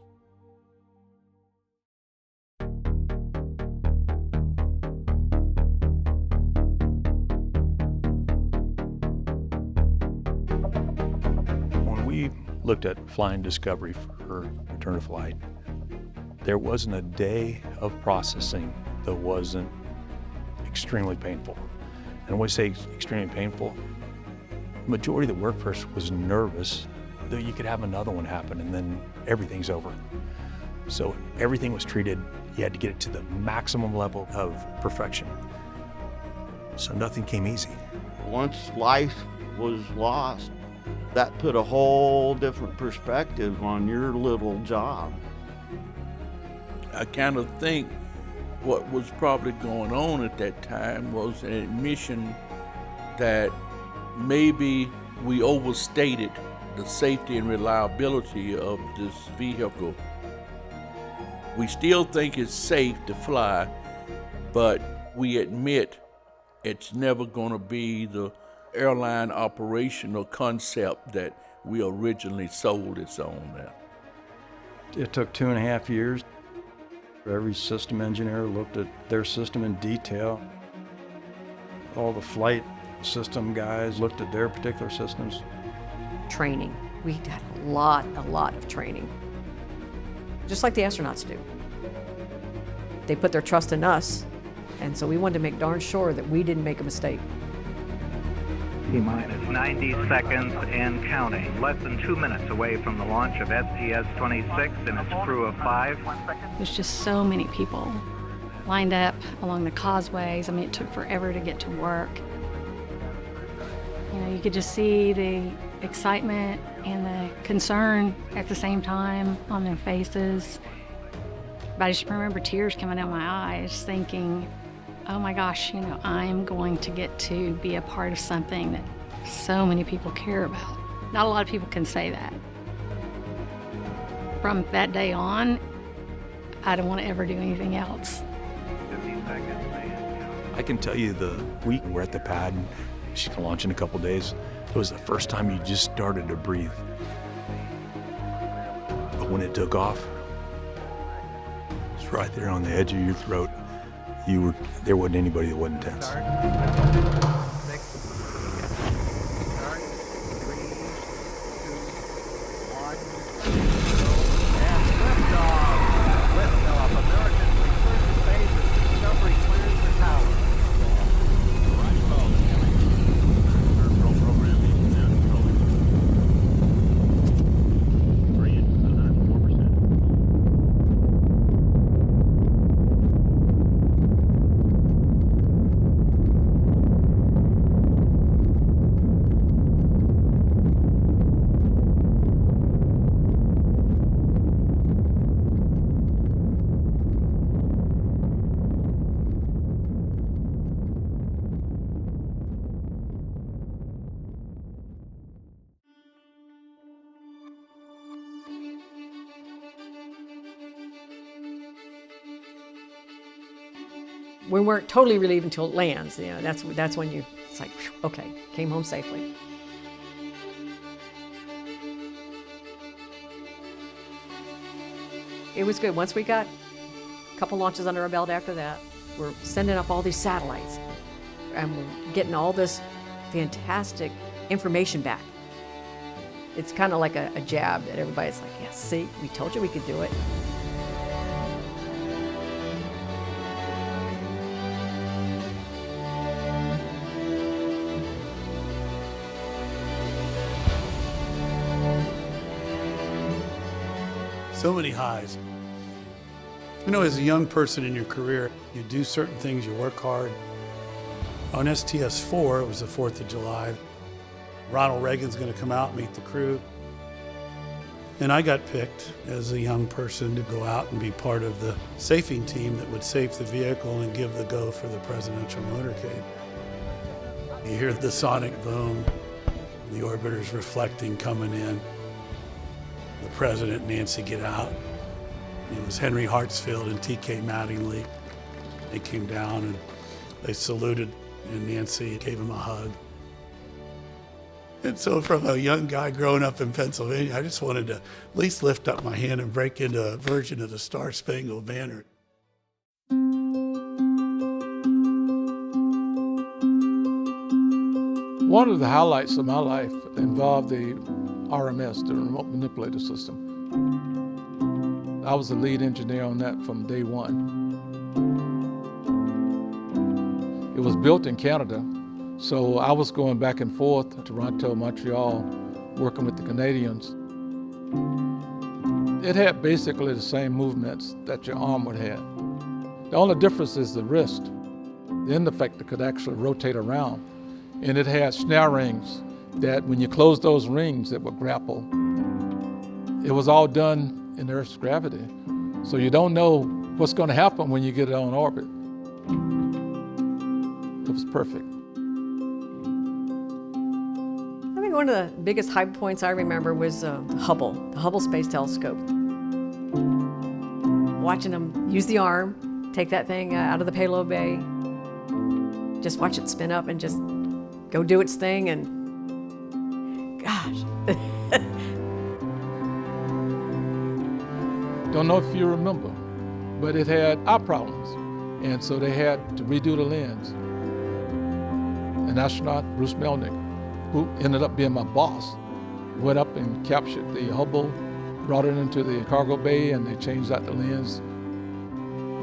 When we looked at flying Discovery for return to flight, there wasn't a day of processing that wasn't extremely painful. And when I say extremely painful, the majority of the workforce was nervous that you could have another one happen and then everything's over. So everything was treated, you had to get it to the maximum level of perfection. So nothing came easy. Once life was lost, that put a whole different perspective on your little job. I kind of think what was probably going on at that time was an admission that maybe we overstated the safety and reliability of this vehicle. We still think it's safe to fly, but we admit it's never going to be the airline operational concept that we originally sold it on there. It took 2.5 years. Every system engineer looked at their system in detail. All the flight system guys looked at their particular systems. Training. We had a lot of training. Just like the astronauts do. They put their trust in us, and so we wanted to make darn sure that we didn't make a mistake. T-minus 90 seconds and counting. Less than 2 minutes away from the launch of STS-26 and its crew of 5. There's just so many people lined up along the causeways. I mean, it took forever to get to work. You know, you could just see the excitement and the concern at the same time on their faces. But I just remember tears coming out my eyes thinking, oh my gosh, you know, I'm going to get to be a part of something that so many people care about. Not a lot of people can say that. From that day on, I don't want to ever do anything else. 15 seconds. I can tell you the week we're at the pad, and she's gonna launch in a couple days. It was the first time you just started to breathe. But when it took off, it's right there on the edge of your throat. There wasn't anybody that wasn't tense. We weren't totally relieved until it lands. You know, that's when it's like, okay, came home safely. It was good. Once we got a couple launches under our belt after that, we're sending up all these satellites and we're getting all this fantastic information back. It's kind of like a jab that everybody's like, yeah, see, we told you we could do it. So many highs. You know, as a young person in your career, you do certain things, you work hard. On STS-4, it was the 4th of July. Ronald Reagan's gonna come out and meet the crew. And I got picked as a young person to go out and be part of the safing team that would safe the vehicle and give the go for the presidential motorcade. You hear the sonic boom, the orbiters reflecting coming in. The president and Nancy get out. It was Henry Hartsfield and T.K. Mattingly. They came down and they saluted, and Nancy gave him a hug. And so from a young guy growing up in Pennsylvania, I just wanted to at least lift up my hand and break into a version of the Star-Spangled Banner. One of the highlights of my life involved the RMS, the remote manipulator system. I was the lead engineer on that from day one. It was built in Canada, so I was going back and forth to Toronto, Montreal, working with the Canadians. It had basically the same movements that your arm would have. The only difference is the wrist. The end effector could actually rotate around, and it had snare rings that when you close those rings, it would grapple. It was all done in Earth's gravity, so you don't know what's going to happen when you get it on orbit. It was perfect. I think one of the biggest high points I remember was the Hubble Space Telescope. Watching them use the arm, take that thing out of the payload bay, just watch it spin up and just go do its thing, and gosh. Don't know if you remember, but it had eye problems, and so they had to redo the lens. An astronaut, Bruce Melnick, who ended up being my boss, went up and captured the Hubble, brought it into the cargo bay, and they changed out the lens,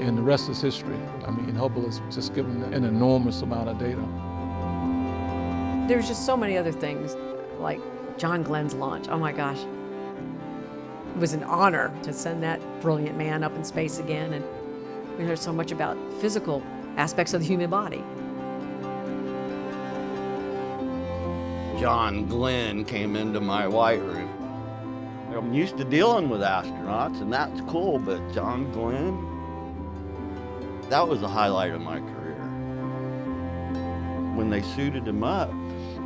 and the rest is history. I mean, Hubble has just given an enormous amount of data. There's just so many other things, like John Glenn's launch. Oh my gosh. It was an honor to send that brilliant man up in space again, and we learned so much about physical aspects of the human body. John Glenn came into my white room. I'm used to dealing with astronauts, and that's cool, but John Glenn, that was the highlight of my career. When they suited him up,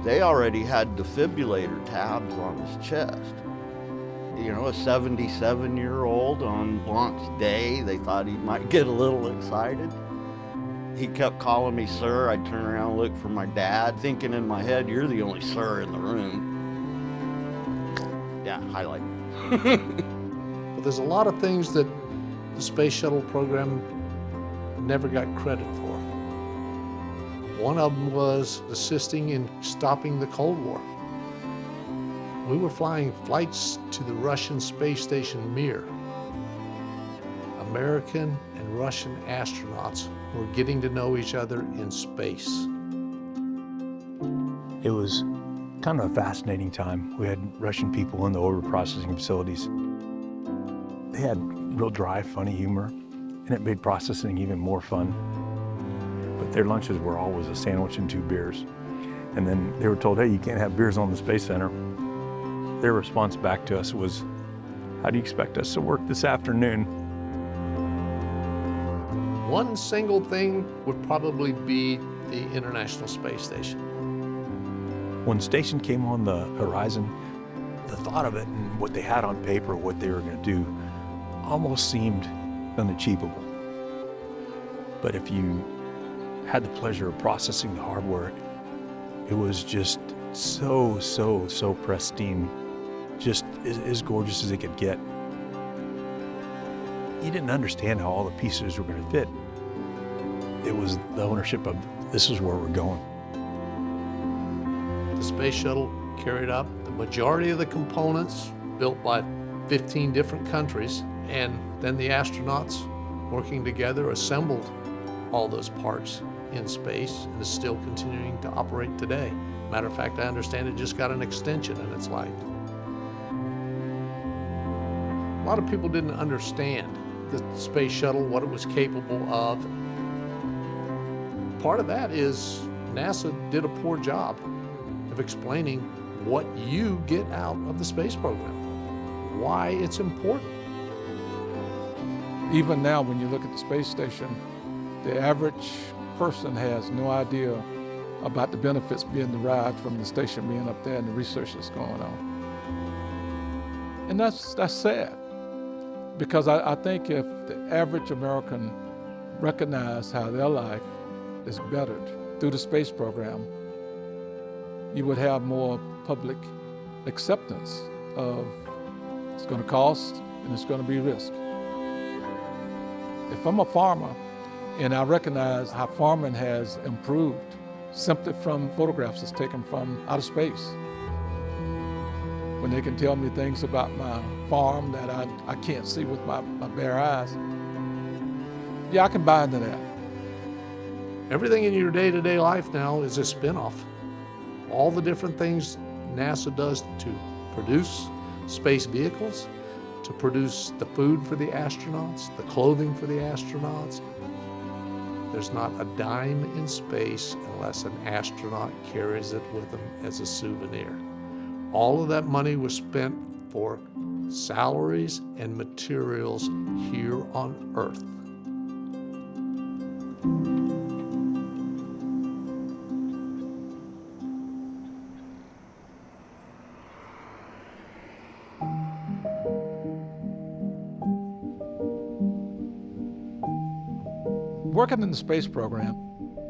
they already had defibrillator tabs on his chest. You know, a 77-year-old on launch day, they thought he might get a little excited. He kept calling me sir. I'd turn around and look for my dad, thinking in my head, you're the only sir in the room. Yeah, highlight. But there's a lot of things that the Space Shuttle program never got credit for. One of them was assisting in stopping the Cold War. We were flying flights to the Russian space station Mir. American and Russian astronauts were getting to know each other in space. It was kind of a fascinating time. We had Russian people in the orbit processing facilities. They had real dry, funny humor, and it made processing even more fun. But their lunches were always a sandwich and 2 beers. And then they were told, hey, you can't have beers on the Space Center. Their response back to us was, how do you expect us to work this afternoon? One single thing would probably be the International Space Station. When the station came on the horizon, the thought of it and what they had on paper, what they were going to do, almost seemed unachievable. But if you had the pleasure of processing the hardware, it was just so pristine, just as gorgeous as it could get. You didn't understand how all the pieces were going to fit. It was the ownership of, this is where we're going. The Space Shuttle carried out the majority of the components built by 15 different countries, and then the astronauts working together assembled all those parts in space and is still continuing to operate today. Matter of fact, I understand it just got an extension in its life. A lot of people didn't understand the Space Shuttle, what it was capable of. Part of that is NASA did a poor job of explaining what you get out of the space program, why it's important. Even now, when you look at the space station, the average person has no idea about the benefits being derived from the station being up there and the research that's going on. And that's sad, because I think if the average American recognized how their life is bettered through the space program, you would have more public acceptance of it's going to cost and it's going to be risk. If I'm a farmer and I recognize how farming has improved simply from photographs that's taken from outer space, when they can tell me things about my farm that I can't see with my bare eyes, yeah, I can buy into that. Everything in your day-to-day life now is a spin-off. All the different things NASA does to produce space vehicles, to produce the food for the astronauts, the clothing for the astronauts. There's not a dime in space unless an astronaut carries it with them as a souvenir. All of that money was spent for salaries and materials here on Earth. Working in the space program,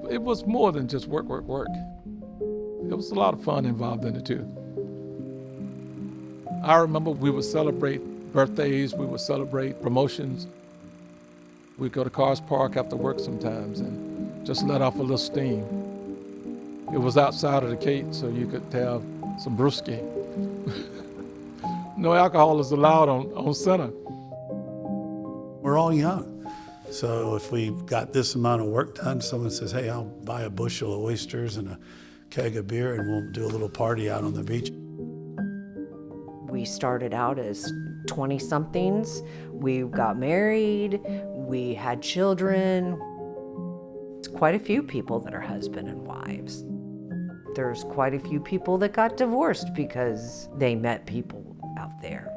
it was more than just work. It was a lot of fun involved in it too. I remember we would celebrate birthdays, we would celebrate promotions. We'd go to Cars Park after work sometimes and just let off a little steam. It was outside of the Cape, so you could have some brewski. No alcohol is allowed on center. We're all young. So if we've got this amount of work done, someone says, hey, I'll buy a bushel of oysters and a keg of beer and we'll do a little party out on the beach. We started out as 20-somethings. We got married, we had children. It's quite a few people that are husband and wives. There's quite a few people that got divorced because they met people out there.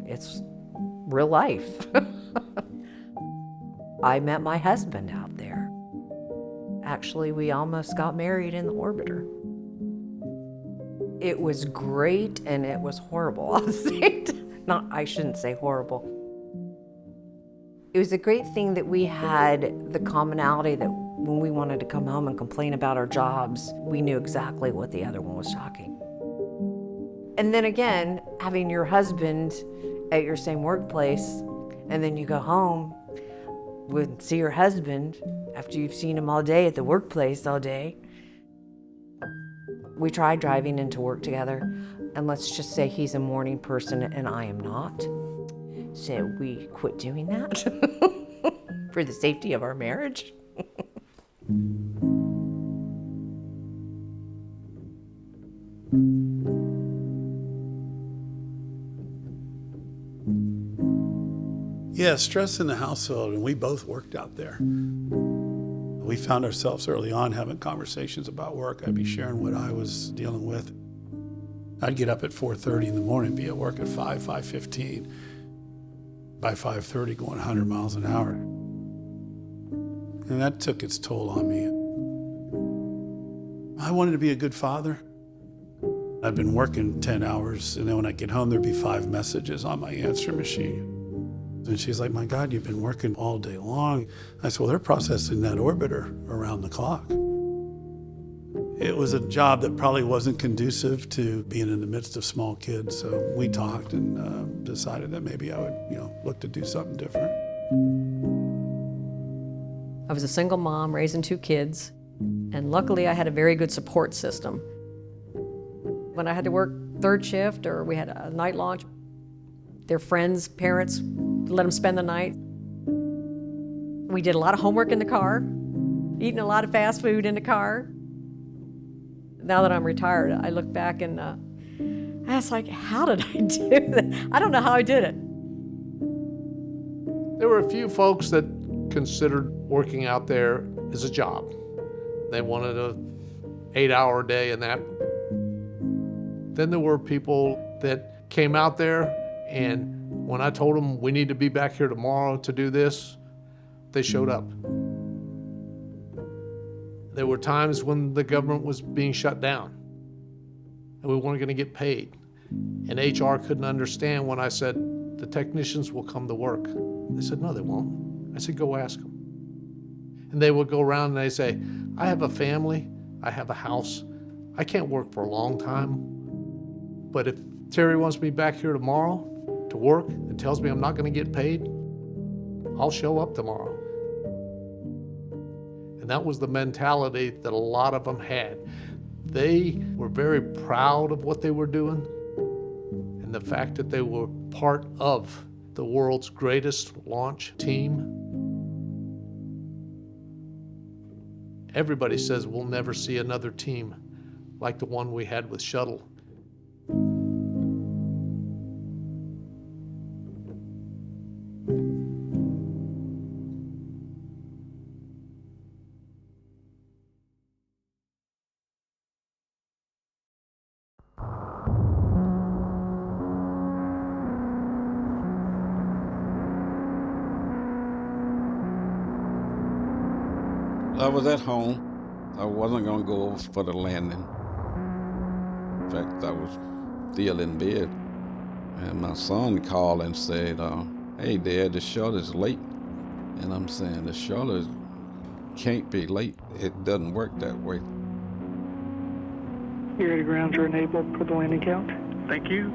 It's real life. I met my husband out there. Actually, we almost got married in the orbiter. It was great and it was horrible at the same time. I shouldn't say horrible. It was a great thing that we had the commonality that when we wanted to come home and complain about our jobs, we knew exactly what the other one was talking. And then again, having your husband at your same workplace, and then you go home, would see your husband after you've seen him all day at the workplace all day. We tried driving into work together, and let's just say he's a morning person and I am not. So we quit doing that for the safety of our marriage. Yeah, stress in the household, and we both worked out there. We found ourselves early on having conversations about work. I'd be sharing what I was dealing with. I'd get up at 4:30 in the morning, be at work at 5:15. By 5:30, going 100 miles an hour. And that took its toll on me. I wanted to be a good father. I'd been working 10 hours, and then when I get home, there'd be 5 messages on my answer machine. And she's like, my God, you've been working all day long. I said, well, they're processing that orbiter around the clock. It was a job that probably wasn't conducive to being in the midst of small kids. So we talked and decided that maybe I would, look to do something different. I was a single mom raising 2 kids, and luckily I had a very good support system. When I had to work 3rd shift or we had a night launch, their friends' parents let them spend the night. We did a lot of homework in the car, eating a lot of fast food in the car. Now that I'm retired, I look back and I was like, how did I do that? I don't know how I did it. There were a few folks that considered working out there as a job. They wanted a 8-hour day and that. Then there were people that came out there, and when I told them we need to be back here tomorrow to do this, they showed up. There were times when the government was being shut down and we weren't going to get paid. And HR couldn't understand when I said, the technicians will come to work. They said, no, they won't. I said, go ask them. And they would go around and they say, I have a family, I have a house, I can't work for a long time, but if Terry wants me back here tomorrow to work and tells me I'm not going to get paid, I'll show up tomorrow. And that was the mentality that a lot of them had. They were very proud of what they were doing and the fact that they were part of the world's greatest launch team. Everybody says we'll never see another team like the one we had with Shuttle. I was at home. I wasn't going to go over for the landing. In fact, I was still in bed. And my son called and said, hey, Dad, the shuttle is late. And I'm saying, the shuttle can't be late. It doesn't work that way. You're ready, grounds are enabled for the landing count. Thank you.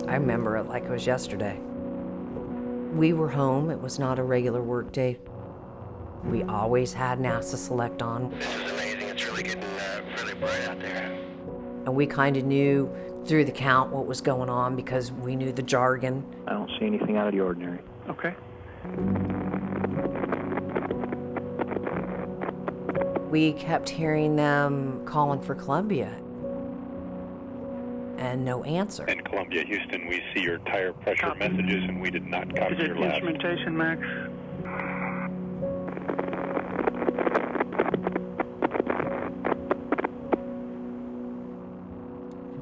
I remember it like it was yesterday. We were home. It was not a regular work day. We always had NASA Select on. This is amazing. It's really getting really bright out there. And we kind of knew through the count what was going on because we knew the jargon. I don't see anything out of the ordinary. Okay. We kept hearing them calling for Columbia and no answer. And Columbia, Houston, we see your tire pressure messages and we did not copy your last. Instrumentation, Max.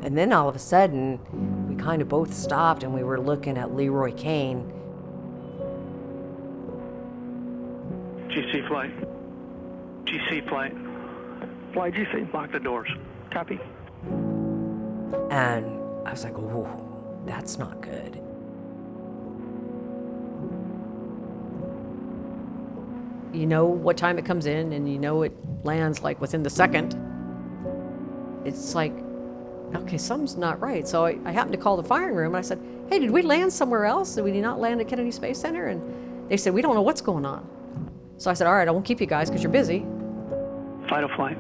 And then all of a sudden, we kind of both stopped and we were looking at Leroy Kane. GC flight. GC flight. Flight GC. Lock the doors. Copy. And I was like, whoa, That's not good. You know what time it comes in, and you know it lands like within the second. It's like, okay, something's not right. So I happened to call the firing room, and I said, hey, did we land somewhere else? Did we not land at Kennedy Space Center? And they said, we don't know what's going on. So I said, all right, I won't keep you guys because you're busy. Final flight.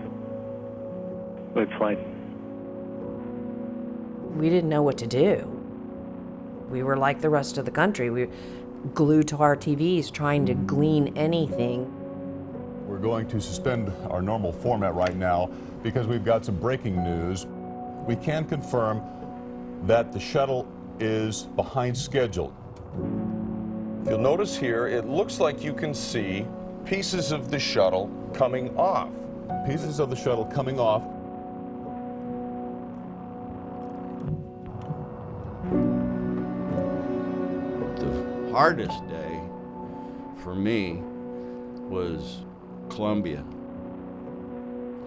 Good flight. We didn't know what to do. We were like the rest of the country. We were glued to our TVs trying to glean anything. We're going to suspend our normal format right now because we've got some breaking news. We can confirm that the shuttle is behind schedule. You'll notice here, it looks like you can see pieces of the shuttle coming off. Pieces of the shuttle coming off. The hardest day for me was Columbia.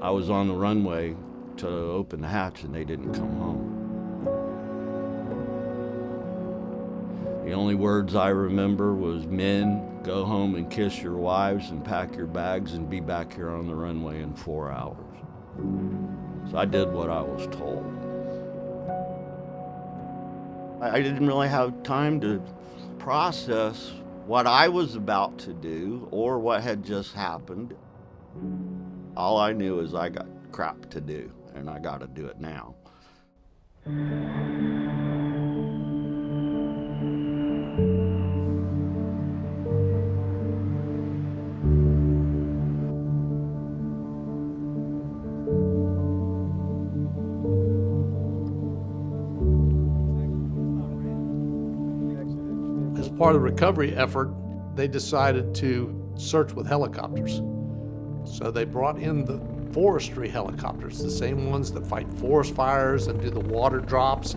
I was on the runway to open the hatch and they didn't come home. The only words I remember was, men, go home and kiss your wives and pack your bags and be back here on the runway in 4 hours. So I did what I was told. I didn't really have time to process what I was about to do or what had just happened. All I knew is I got crap to do, and I got to do it now. As part of the recovery effort, they decided to search with helicopters. So they brought in the forestry helicopters, the same ones that fight forest fires and do the water drops.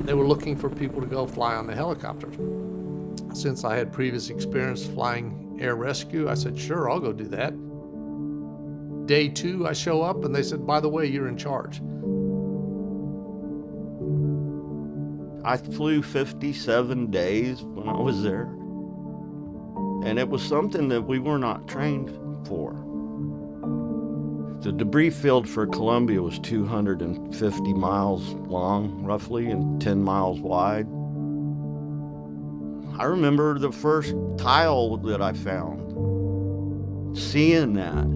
They were looking for people to go fly on the helicopters. Since I had previous experience flying air rescue, I said, sure, I'll go do that. Day 2, I show up and they said, by the way, you're in charge. I flew 57 days when I was there, and it was something that we were not trained for. The debris field for Columbia was 250 miles long, roughly, and 10 miles wide. I remember the first tile that I found, seeing that.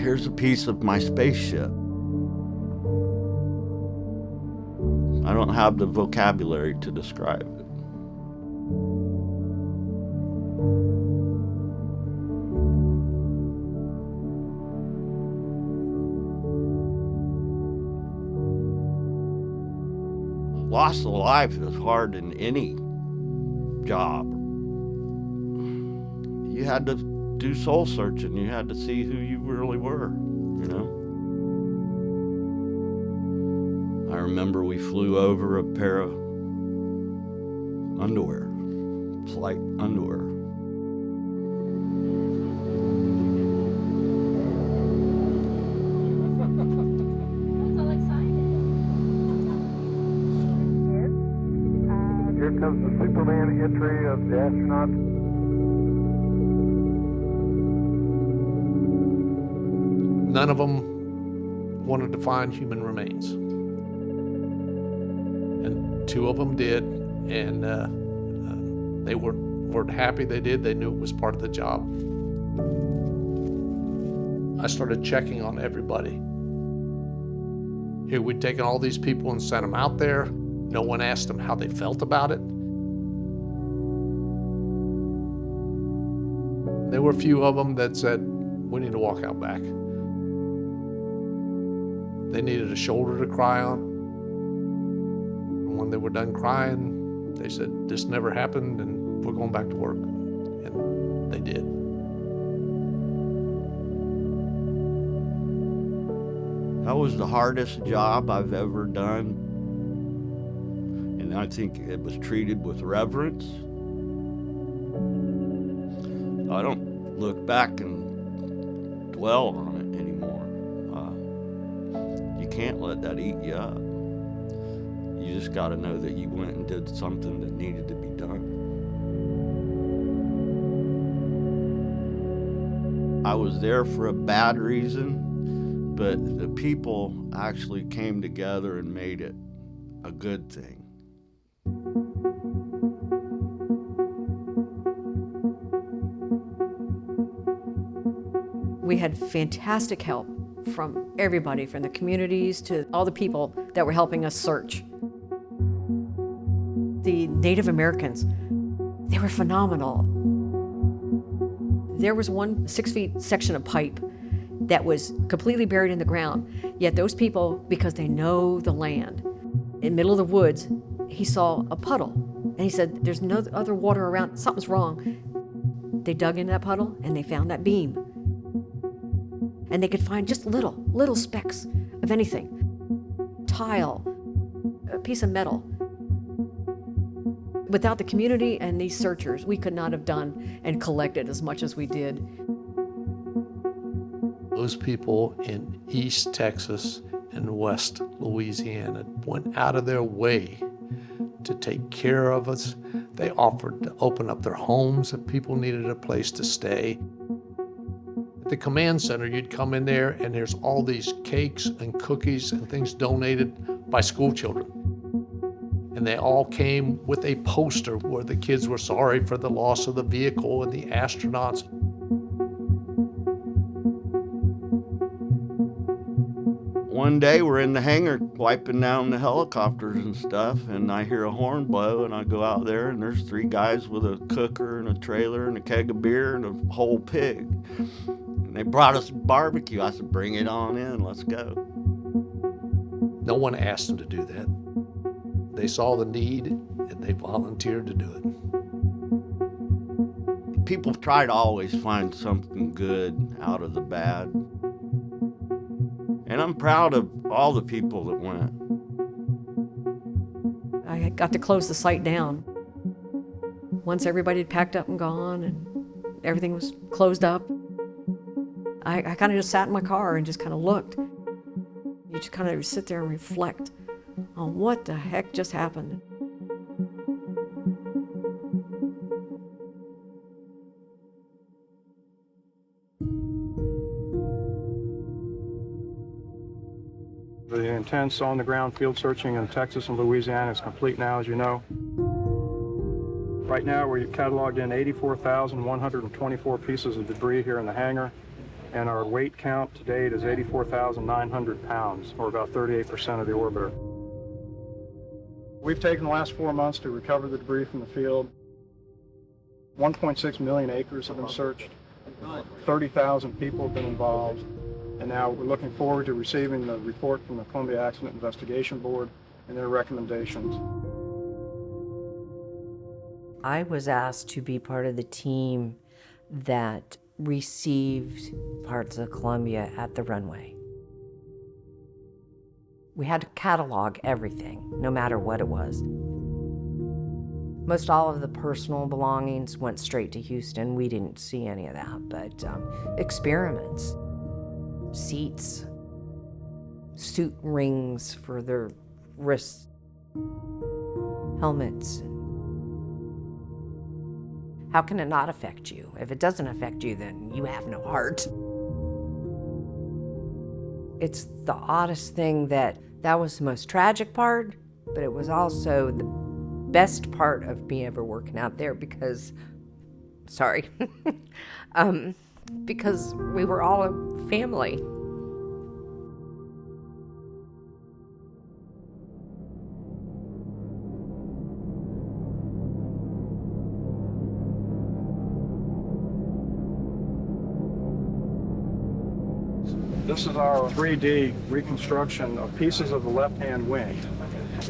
Here's a piece of my spaceship. I don't have the vocabulary to describe it. Loss of life is hard in any job. You had to do soul searching. You had to see who you really were, you know? I remember we flew over a pair of underwear, flight underwear. Here comes the Superman entry of the astronauts. None of them wanted to find human remains. And 2 of them did, and they weren't happy they did. They knew it was part of the job. I started checking on everybody. Here, we'd taken all these people and sent them out there. No one asked them how they felt about it. There were a few of them that said, we need to walk out back. They needed a shoulder to cry on. And when they were done crying, they said, this never happened and we're going back to work. And they did. That was the hardest job I've ever done. And I think it was treated with reverence. I don't look back and dwell on it anymore. You can't let that eat you up. You just got to know that you went and did something that needed to be done. I was there for a bad reason, but the people actually came together and made it a good thing. We had fantastic help from everybody, from the communities to all the people that were helping us search. The Native Americans, they were phenomenal. There was one 6-foot section of pipe that was completely buried in the ground, yet those people, because they know the land, in the middle of the woods, he saw a puddle, and he said, there's no other water around, something's wrong. They dug into that puddle, and they found that beam. And they could find just little specks of anything. Tile, a piece of metal. Without the community and these searchers, we could not have done and collected as much as we did. Those people in East Texas and West Louisiana went out of their way to take care of us. They offered to open up their homes if people needed a place to stay. At the command center, you'd come in there and there's all these cakes and cookies and things donated by school children. And they all came with a poster where the kids were sorry for the loss of the vehicle and the astronauts. One day we're in the hangar wiping down the helicopters and stuff, and I hear a horn blow, and I go out there, and there's 3 guys with a cooker and a trailer and a keg of beer and a whole pig. And they brought us barbecue. I said, bring it on in, let's go. No one asked them to do that. They saw the need and they volunteered to do it. People try to always find something good out of the bad. And I'm proud of all the people that went. I got to close the site down. Once everybody had packed up and gone and everything was closed up, I kind of just sat in my car and just kind of looked. You just kind of sit there and reflect on what the heck just happened. The intense on-the-ground field searching in Texas and Louisiana is complete now, as you know. Right now, we've cataloged in 84,124 pieces of debris here in the hangar, and our weight count to date is 84,900 pounds, or about 38% of the orbiter. We've taken the last 4 months to recover the debris from the field. 1.6 million acres have been searched. 30,000 people have been involved. And now we're looking forward to receiving the report from the Columbia Accident Investigation Board and their recommendations. I was asked to be part of the team that received parts of Columbia at the runway. We had to catalog everything, no matter what it was. Most all of the personal belongings went straight to Houston. We didn't see any of that, but experiments, seats, suit rings for their wrists, helmets. How can it not affect you? If it doesn't affect you, then you have no heart. It's the oddest thing that was the most tragic part, but it was also the best part of me ever working out there because, because we were all a family. This is our 3D reconstruction of pieces of the left-hand wing.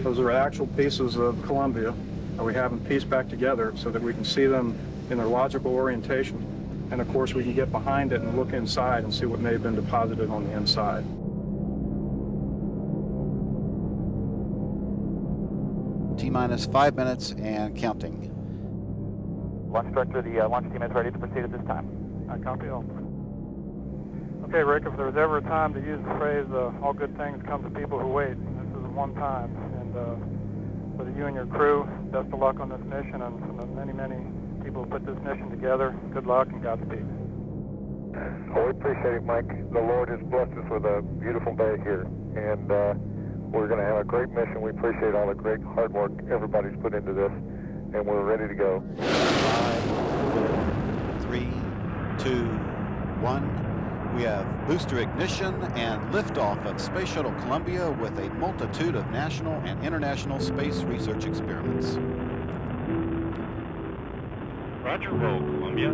Those are actual pieces of Columbia that we have them pieced back together so that we can see them in their logical orientation. And of course, we can get behind it and look inside and see what may have been deposited on the inside. T-minus 5 minutes and counting. Launch director, the launch team is ready to proceed at this time. Copy all. Okay, Rick, if there was ever a time to use the phrase, all good things come to people who wait, this is one time. And for you and your crew, best of luck on this mission, and from the many, many people who put this mission together, good luck and Godspeed. Well, we appreciate it, Mike. The Lord has blessed us with a beautiful day here, and we're going to have a great mission. We appreciate all the great hard work everybody's put into this, and we're ready to go. 5, 4, 3, 2, 1. We have booster ignition and liftoff of Space Shuttle Columbia with a multitude of national and international space research experiments. Roger, roll, Columbia.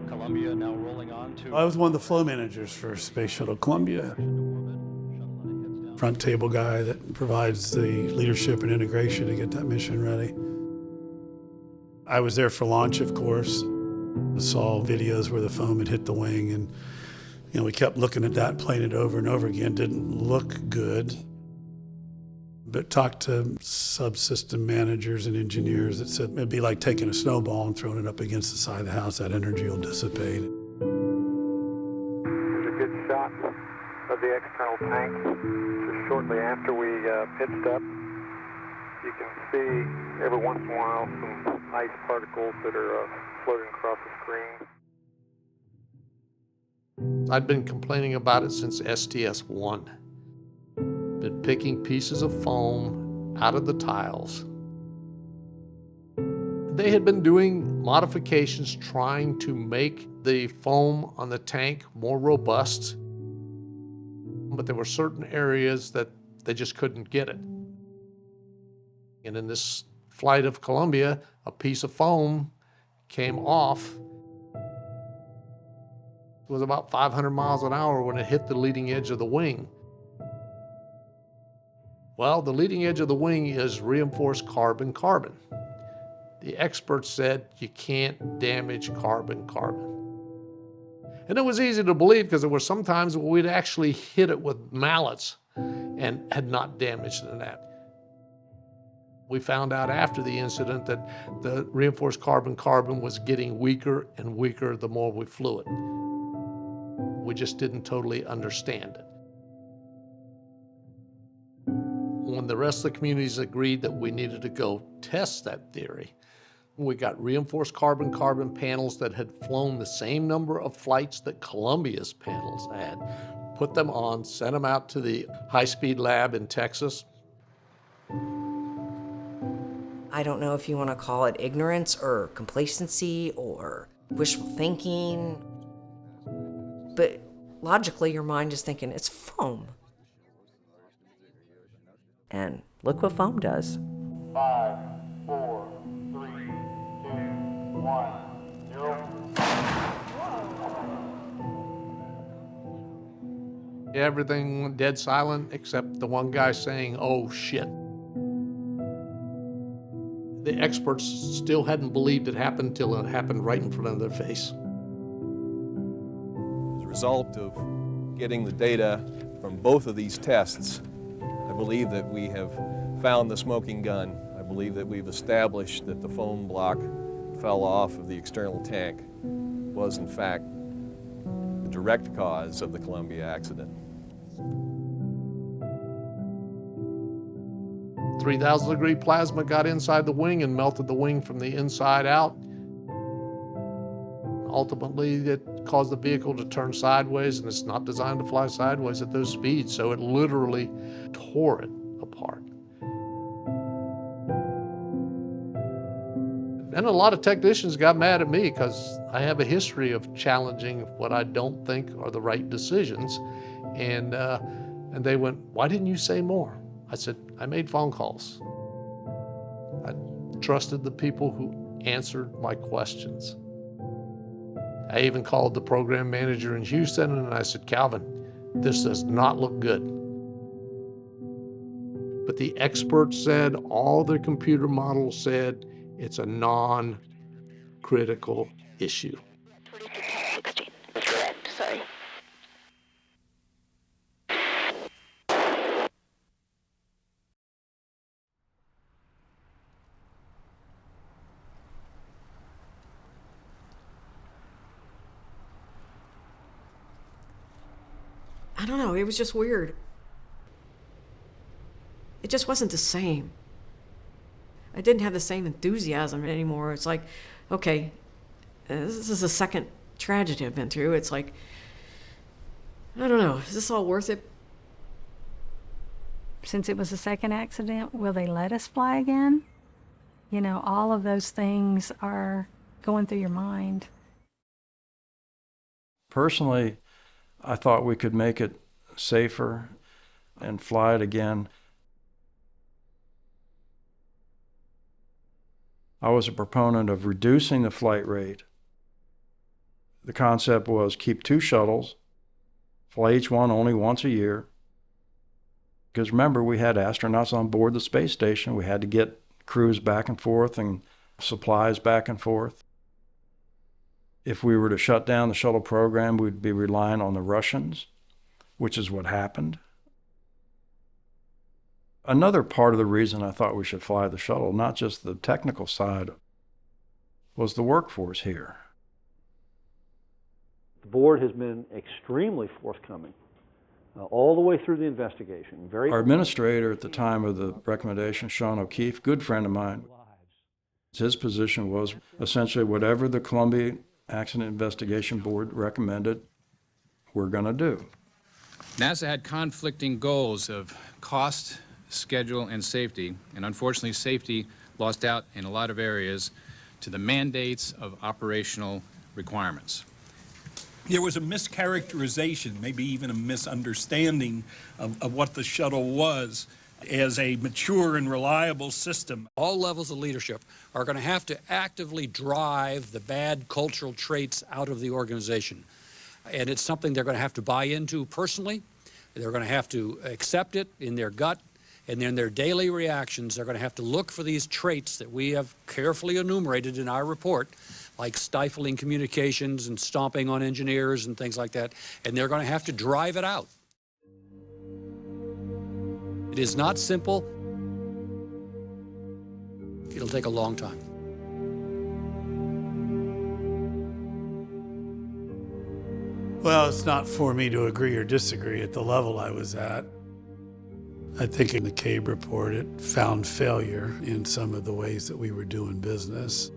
Columbia now rolling on to... I was one of the flow managers for Space Shuttle Columbia. Front table guy that provides the leadership and integration to get that mission ready. I was there for launch, of course. I saw videos where the foam had hit the wing, and we kept looking at that, playing it over and over again. Didn't look good. But talked to subsystem managers and engineers that said it'd be like taking a snowball and throwing it up against the side of the house. That energy will dissipate. Here's a good shot of the external tank. Just shortly after we pitched up, you can see every once in a while some ice particles that are floating across the screen. I'd been complaining about it since STS-1. Been picking pieces of foam out of the tiles. They had been doing modifications trying to make the foam on the tank more robust, but there were certain areas that they just couldn't get it. And in this flight of Columbia, a piece of foam came off. It was about 500 miles an hour when it hit the leading edge of the wing. Well, the leading edge of the wing is reinforced carbon-carbon. The experts said you can't damage carbon-carbon. And it was easy to believe because there were some times where we'd actually hit it with mallets and had not damaged the net. We found out after the incident that the reinforced carbon-carbon was getting weaker and weaker the more we flew it. We just didn't totally understand it. When the rest of the communities agreed that we needed to go test that theory, we got reinforced carbon-carbon panels that had flown the same number of flights that Columbia's panels had, put them on, sent them out to the high-speed lab in Texas. I don't know if you want to call it ignorance or complacency or wishful thinking, but logically your mind is thinking it's foam. And look what foam does. 5, 4, 3, 2, 1, 0. Everything went dead silent except the one guy saying, "Oh shit." The experts still hadn't believed it happened until it happened right in front of their face. As a result of getting the data from both of these tests, I believe that we have found the smoking gun. I believe that we've established that the foam block fell off of the external tank was in fact the direct cause of the Columbia accident. 3,000-degree plasma got inside the wing and melted the wing from the inside out. Ultimately, it caused the vehicle to turn sideways, and it's not designed to fly sideways at those speeds, so it literally tore it apart. And a lot of technicians got mad at me because I have a history of challenging what I don't think are the right decisions. And they went, "Why didn't you say more?" I said, "I made phone calls. I trusted the people who answered my questions." I even called the program manager in Houston and I said, "Calvin, this does not look good." But the experts said, all their computer models said, it's a non-critical issue. I don't know, it was just weird. It just wasn't the same. I didn't have the same enthusiasm anymore. It's like, okay, this is the second tragedy I've been through. It's like, I don't know, is this all worth it? Since it was the second accident, will they let us fly again? You know, all of those things are going through your mind. Personally, I thought we could make it safer and fly it again. I was a proponent of reducing the flight rate. The concept was keep 2 shuttles, fly each one only once a year. Because remember, we had astronauts on board the space station. We had to get crews back and forth and supplies back and forth. If we were to shut down the shuttle program, we'd be relying on the Russians, which is what happened. Another part of the reason I thought we should fly the shuttle, not just the technical side, was the workforce here. The board has been extremely forthcoming all the way through the investigation. Our administrator at the time of the recommendation, Sean O'Keefe, good friend of mine, his position was essentially whatever the Columbia Accident Investigation Board recommended, we're going to do. NASA had conflicting goals of cost, schedule, and safety, and unfortunately safety lost out in a lot of areas to the mandates of operational requirements. There was a mischaracterization, maybe even a misunderstanding of what the shuttle was as a mature and reliable system. All levels of leadership are going to have to actively drive the bad cultural traits out of the organization. And it's something they're going to have to buy into personally. They're going to have to accept it in their gut. And in their daily reactions, they're going to have to look for these traits that we have carefully enumerated in our report, like stifling communications and stomping on engineers and things like that. And they're going to have to drive it out. It is not simple. It'll take a long time. Well, it's not for me to agree or disagree at the level I was at. I think in the CABE report, it found failure in some of the ways that we were doing business.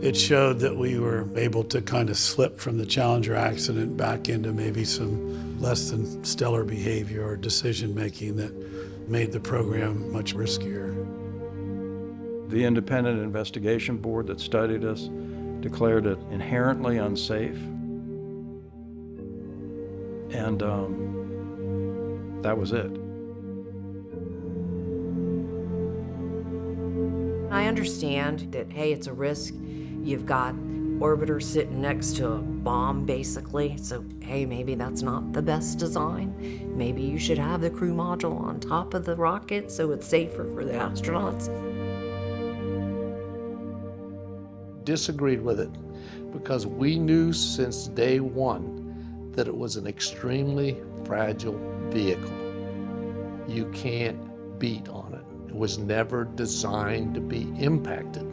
It showed that we were able to kind of slip from the Challenger accident back into maybe some less than stellar behavior or decision-making that made the program much riskier. The independent investigation board that studied us declared it inherently unsafe. And that was it. I understand that, hey, it's a risk. You've got orbiters sitting next to a bomb, basically. So, hey, maybe that's not the best design. Maybe you should have the crew module on top of the rocket so it's safer for the astronauts. Disagreed with it because we knew since day one that it was an extremely fragile vehicle. You can't beat on it. It was never designed to be impacted.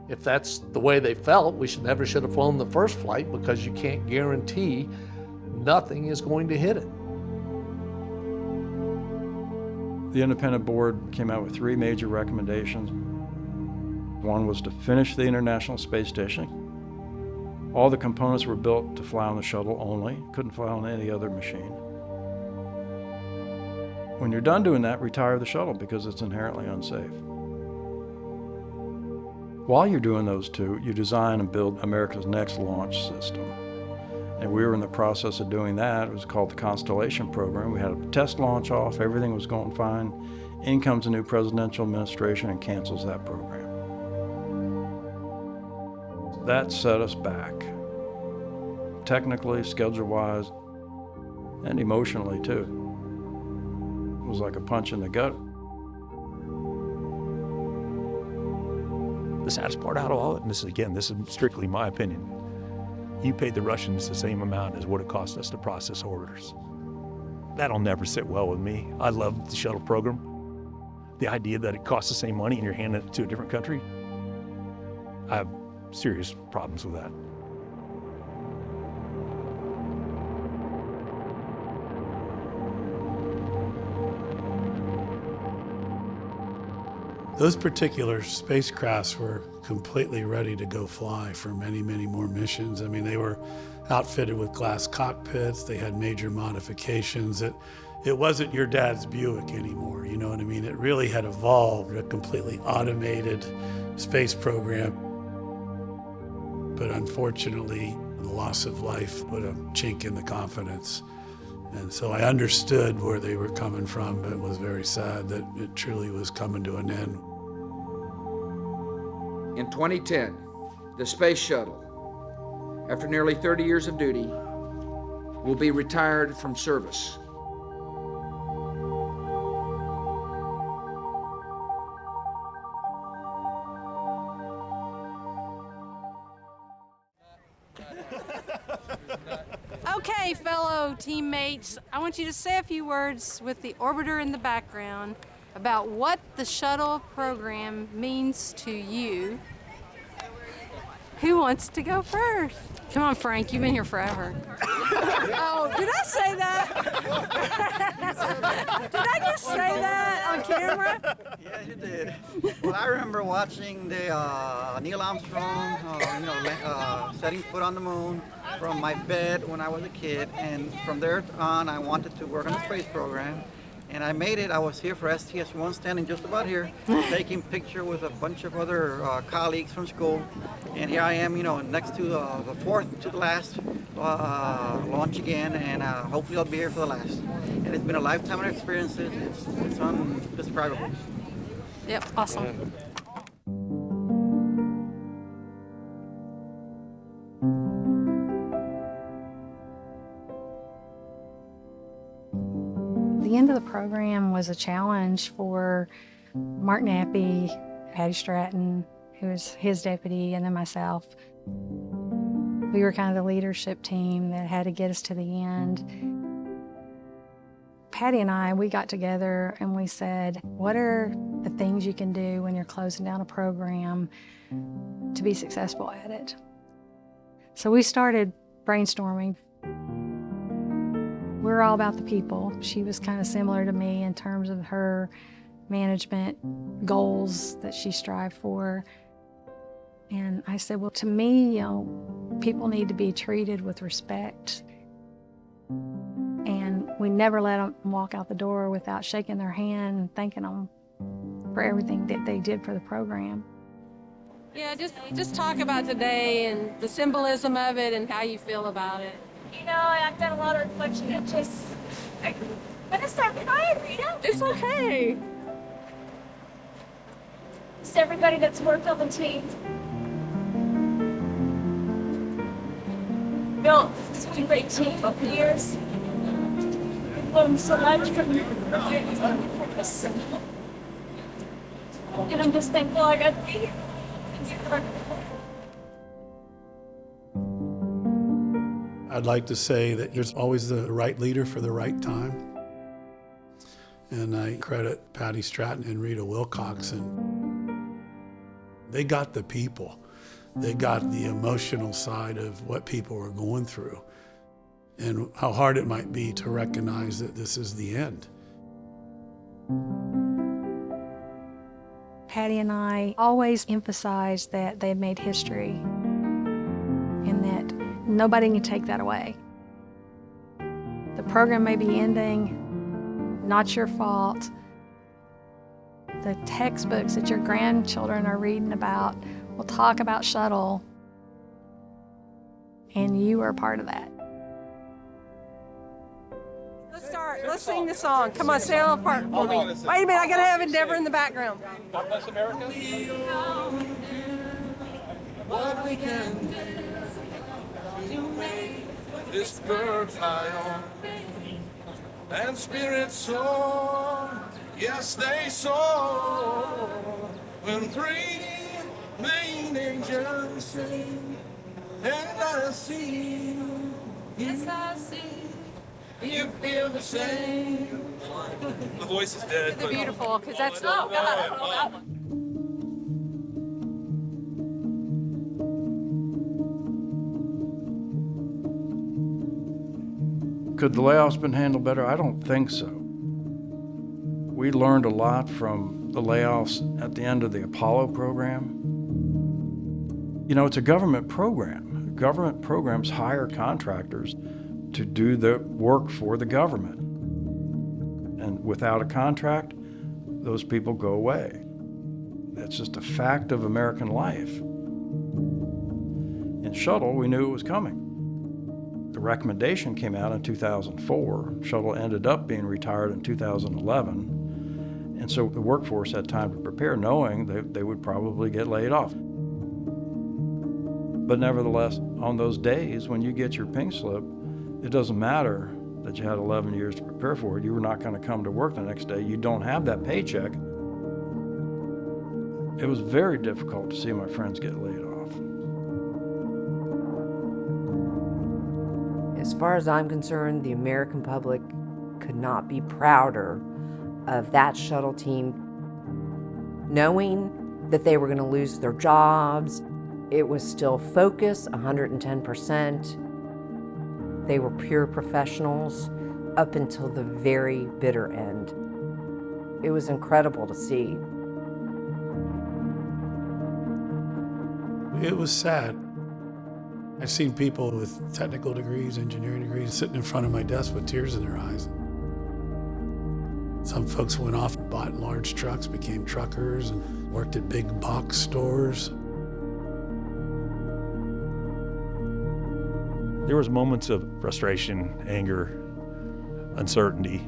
If that's the way they felt, we should have flown the first flight because you can't guarantee nothing is going to hit it. The independent board came out with 3 major recommendations. One was to finish the International Space Station. All the components were built to fly on the shuttle only, couldn't fly on any other machine. When you're done doing that, retire the shuttle because it's inherently unsafe. While you're doing those 2, you design and build America's next launch system. And we were in the process of doing that. It was called the Constellation Program. We had a test launch off, everything was going fine. In comes a new presidential administration and cancels that program. That set us back, technically, schedule-wise, and emotionally too. It was like a punch in the gut. The saddest part out of all of it, and this is strictly my opinion, you paid the Russians the same amount as what it cost us to process orders. That'll never sit well with me. I love the shuttle program. The idea that it costs the same money and you're handing it to a different country, I have serious problems with that. Those particular spacecrafts were completely ready to go fly for many, many more missions. I mean, they were outfitted with glass cockpits. They had major modifications. It wasn't your dad's Buick anymore, you know what I mean? It really had evolved, a completely automated space program. But unfortunately, the loss of life put a chink in the confidence. And so I understood where they were coming from, but it was very sad that it truly was coming to an end. In 2010, the Space Shuttle, after nearly 30 years of duty, will be retired from service. Okay, fellow teammates, I want you to say a few words with the orbiter in the background about what the shuttle program means to you. Who wants to go first? Come on, Frank, you've been here forever. Oh, did I say that? Did I just say that on camera? Yeah, you did. Well, I remember watching the Neil Armstrong, setting foot on the moon from my bed when I was a kid, and from there on, I wanted to work on the space program. And I made it. I was here for STS-1, standing just about here, taking picture with a bunch of other colleagues from school. And here I am, next to the fourth to the last launch again, and hopefully I'll be here for the last. And it's been a lifetime of experiences. It's indescribable. Yep, awesome. The end of the program was a challenge for Mark Nappy, Patty Stratton, who was his deputy, and then myself. We were kind of the leadership team that had to get us to the end. Patty and I, we got together and we said, what are the things you can do when you're closing down a program to be successful at it? So we started brainstorming. We're all about the people. She was kind of similar to me in terms of her management goals that she strived for. And I said, well, to me, people need to be treated with respect. And we never let them walk out the door without shaking their hand and thanking them for everything that they did for the program. Yeah, just talk about today and the symbolism of it and how you feel about it. I've done a lot of reflection. I'm gonna start crying, Rita. It's okay. Just everybody that's worked on the team. Built such a great team over the years. I've learned so much from you. And I'm just thankful I got to be here. I'd like to say that there's always the right leader for the right time. And I credit Patty Stratton and Rita Wilcoxon. They got the people. They got the emotional side of what people were going through and how hard it might be to recognize that this is the end. Patty and I always emphasized that they made history and that nobody can take that away. The program may be ending, not your fault. The textbooks that your grandchildren are reading about will talk about shuttle, and you are part of that. Let's sing the song. Come on, say it all apart for me. Wait a minute, I gotta have Endeavor in the background. God bless America. What we can do to make this bird fly on and spirits soar. Yes, they soar when three main angels sing, and I see you. Yes, I see. You feel the same. The voice is dead. They're beautiful, because that's not that one. Could the layoffs been handled better? I don't think so. We learned a lot from the layoffs at the end of the Apollo program. You know, it's a government program. Government programs hire contractors to do the work for the government. And without a contract, those people go away. That's just a fact of American life. In Shuttle, we knew it was coming. The recommendation came out in 2004. Shuttle ended up being retired in 2011. And so the workforce had time to prepare, knowing that they would probably get laid off. But nevertheless, on those days when you get your pink slip, it doesn't matter that you had 11 years to prepare for it. You were not going to come to work the next day. You don't have that paycheck. It was very difficult to see my friends get laid off. As far as I'm concerned, the American public could not be prouder of that shuttle team. Knowing that they were going to lose their jobs, it was still focused 110%. They were pure professionals up until the very bitter end. It was incredible to see. It was sad. I've seen people with technical degrees, engineering degrees, sitting in front of my desk with tears in their eyes. Some folks went off and bought large trucks, became truckers, and worked at big box stores. There was moments of frustration, anger, uncertainty.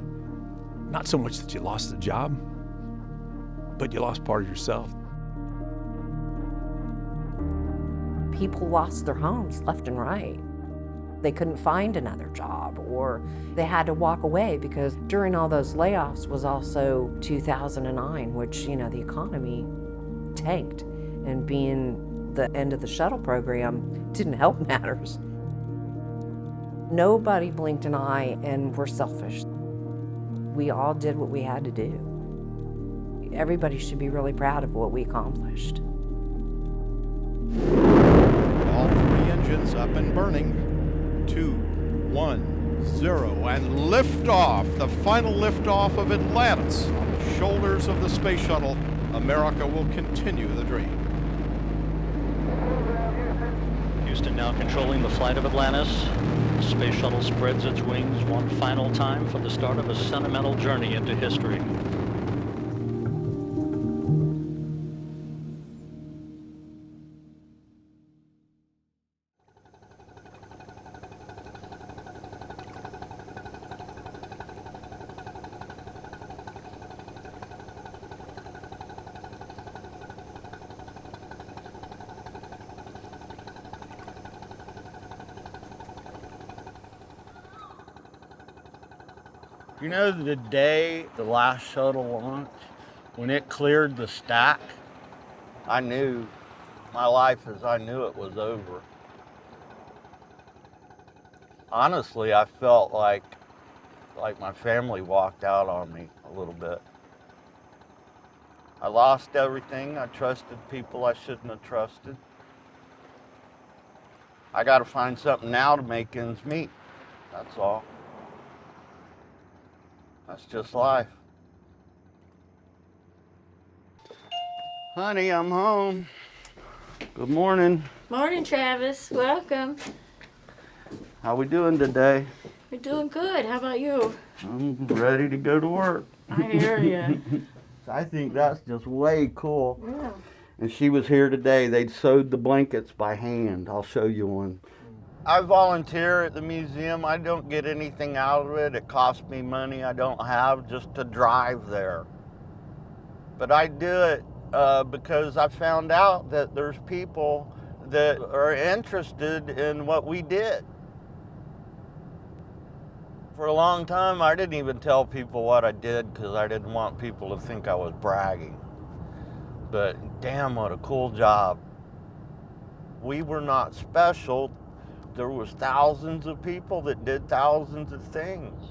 Not so much that you lost the job, but you lost part of yourself. People lost their homes left and right. They couldn't find another job, or they had to walk away because during all those layoffs was also 2009, which, you know, the economy tanked, and being the end of the shuttle program didn't help matters. Nobody blinked an eye and were selfish. We all did what we had to do. Everybody should be really proud of what we accomplished. All three engines up and burning. 2, 1, 0, and liftoff. The final liftoff of Atlantis on the shoulders of the Space Shuttle. America will continue the dream. Houston now controlling the flight of Atlantis. The Space Shuttle spreads its wings one final time for the start of a sentimental journey into history. You know, the day the last shuttle launched, when it cleared the stack, I knew my life as I knew it was over. Honestly, I felt like my family walked out on me a little bit. I lost everything. I trusted people I shouldn't have trusted. I got to find something now to make ends meet. That's all. That's just life. Honey, I'm home. Good morning. Morning, Travis. Welcome. How we doing today? We're doing good. How about you? I'm ready to go to work. I hear you. I think that's just way cool. Yeah. And she was here today. They'd sewed the blankets by hand. I'll show you one. I volunteer at the museum. I don't get anything out of it. It costs me money I don't have just to drive there. But I do it because I found out that there's people that are interested in what we did. For a long time, I didn't even tell people what I did because I didn't want people to think I was bragging. But damn, what a cool job. We were not special. There was thousands of people that did thousands of things.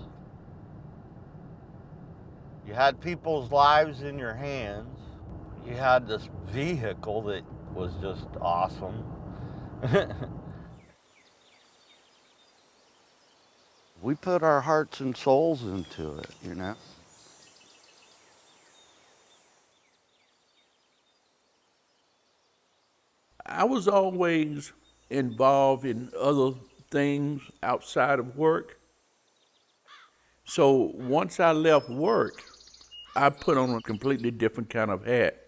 You had people's lives in your hands. You had this vehicle that was just awesome. We put our hearts and souls into it, you know. I was always involved in other things outside of work. So once I left work, I put on a completely different kind of hat.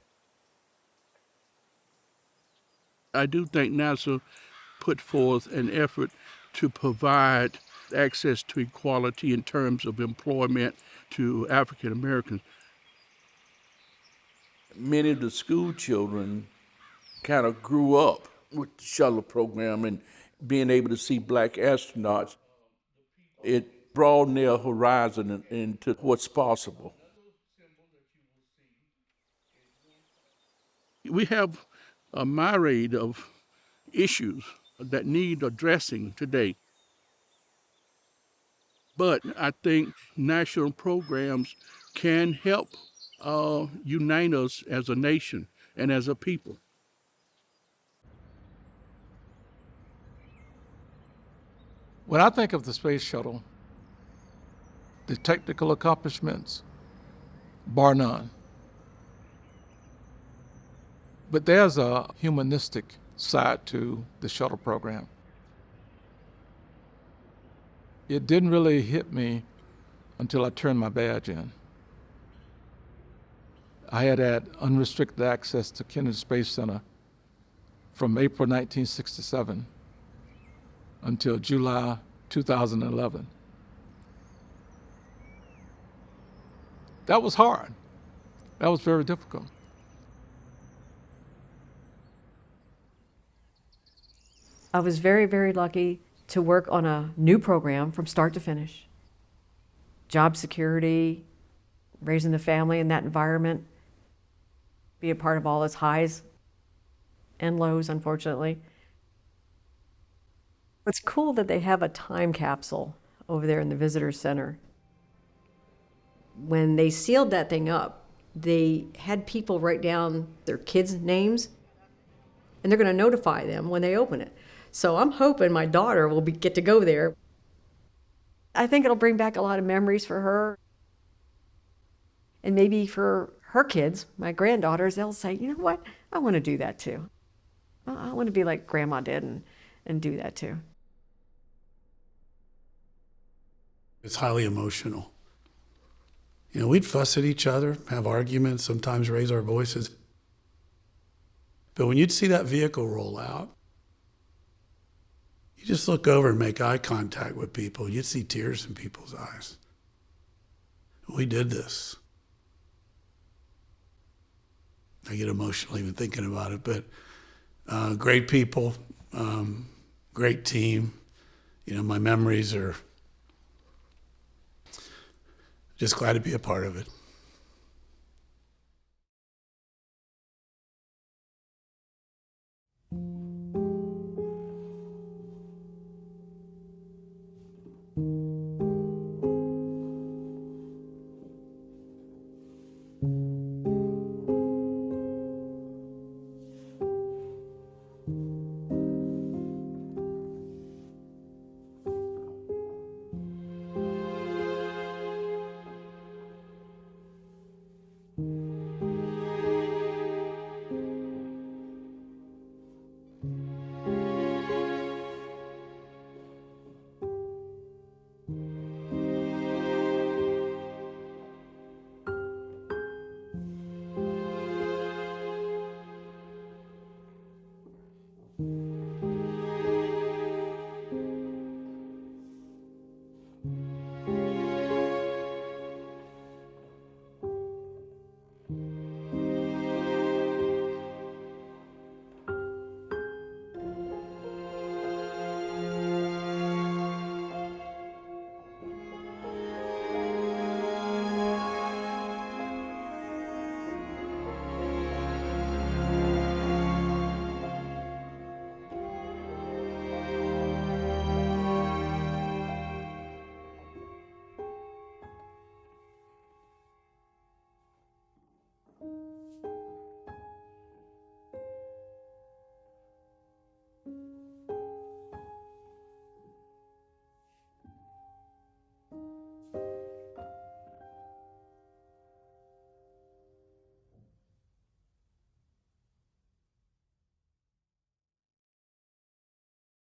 I do think NASA put forth an effort to provide access to equality in terms of employment to African Americans. Many of the school children kind of grew up with the shuttle program and being able to see black astronauts. It broadened their horizon into what's possible. We have a myriad of issues that need addressing today. But I think national programs can help unite us as a nation and as a people. When I think of the Space Shuttle, the technical accomplishments, bar none. But there's a humanistic side to the shuttle program. It didn't really hit me until I turned my badge in. I had unrestricted access to Kennedy Space Center from April 1967 until July 2011. That was hard. That was very difficult. I was very, very lucky to work on a new program from start to finish. Job security, raising the family in that environment, be a part of all its highs and lows, unfortunately. It's cool that they have a time capsule over there in the visitor center. When they sealed that thing up, they had people write down their kids' names, and they're going to notify them when they open it. So I'm hoping my daughter will get to go there. I think it'll bring back a lot of memories for her. And maybe for her kids, my granddaughters, they'll say, you know what, I want to do that too. I want to be like Grandma did and do that too. It's highly emotional. You know, we'd fuss at each other, have arguments, sometimes raise our voices. But when you'd see that vehicle roll out, you just look over and make eye contact with people. You'd see tears in people's eyes. We did this. I get emotional even thinking about it, but great people, great team. You know, my memories are just glad to be a part of it.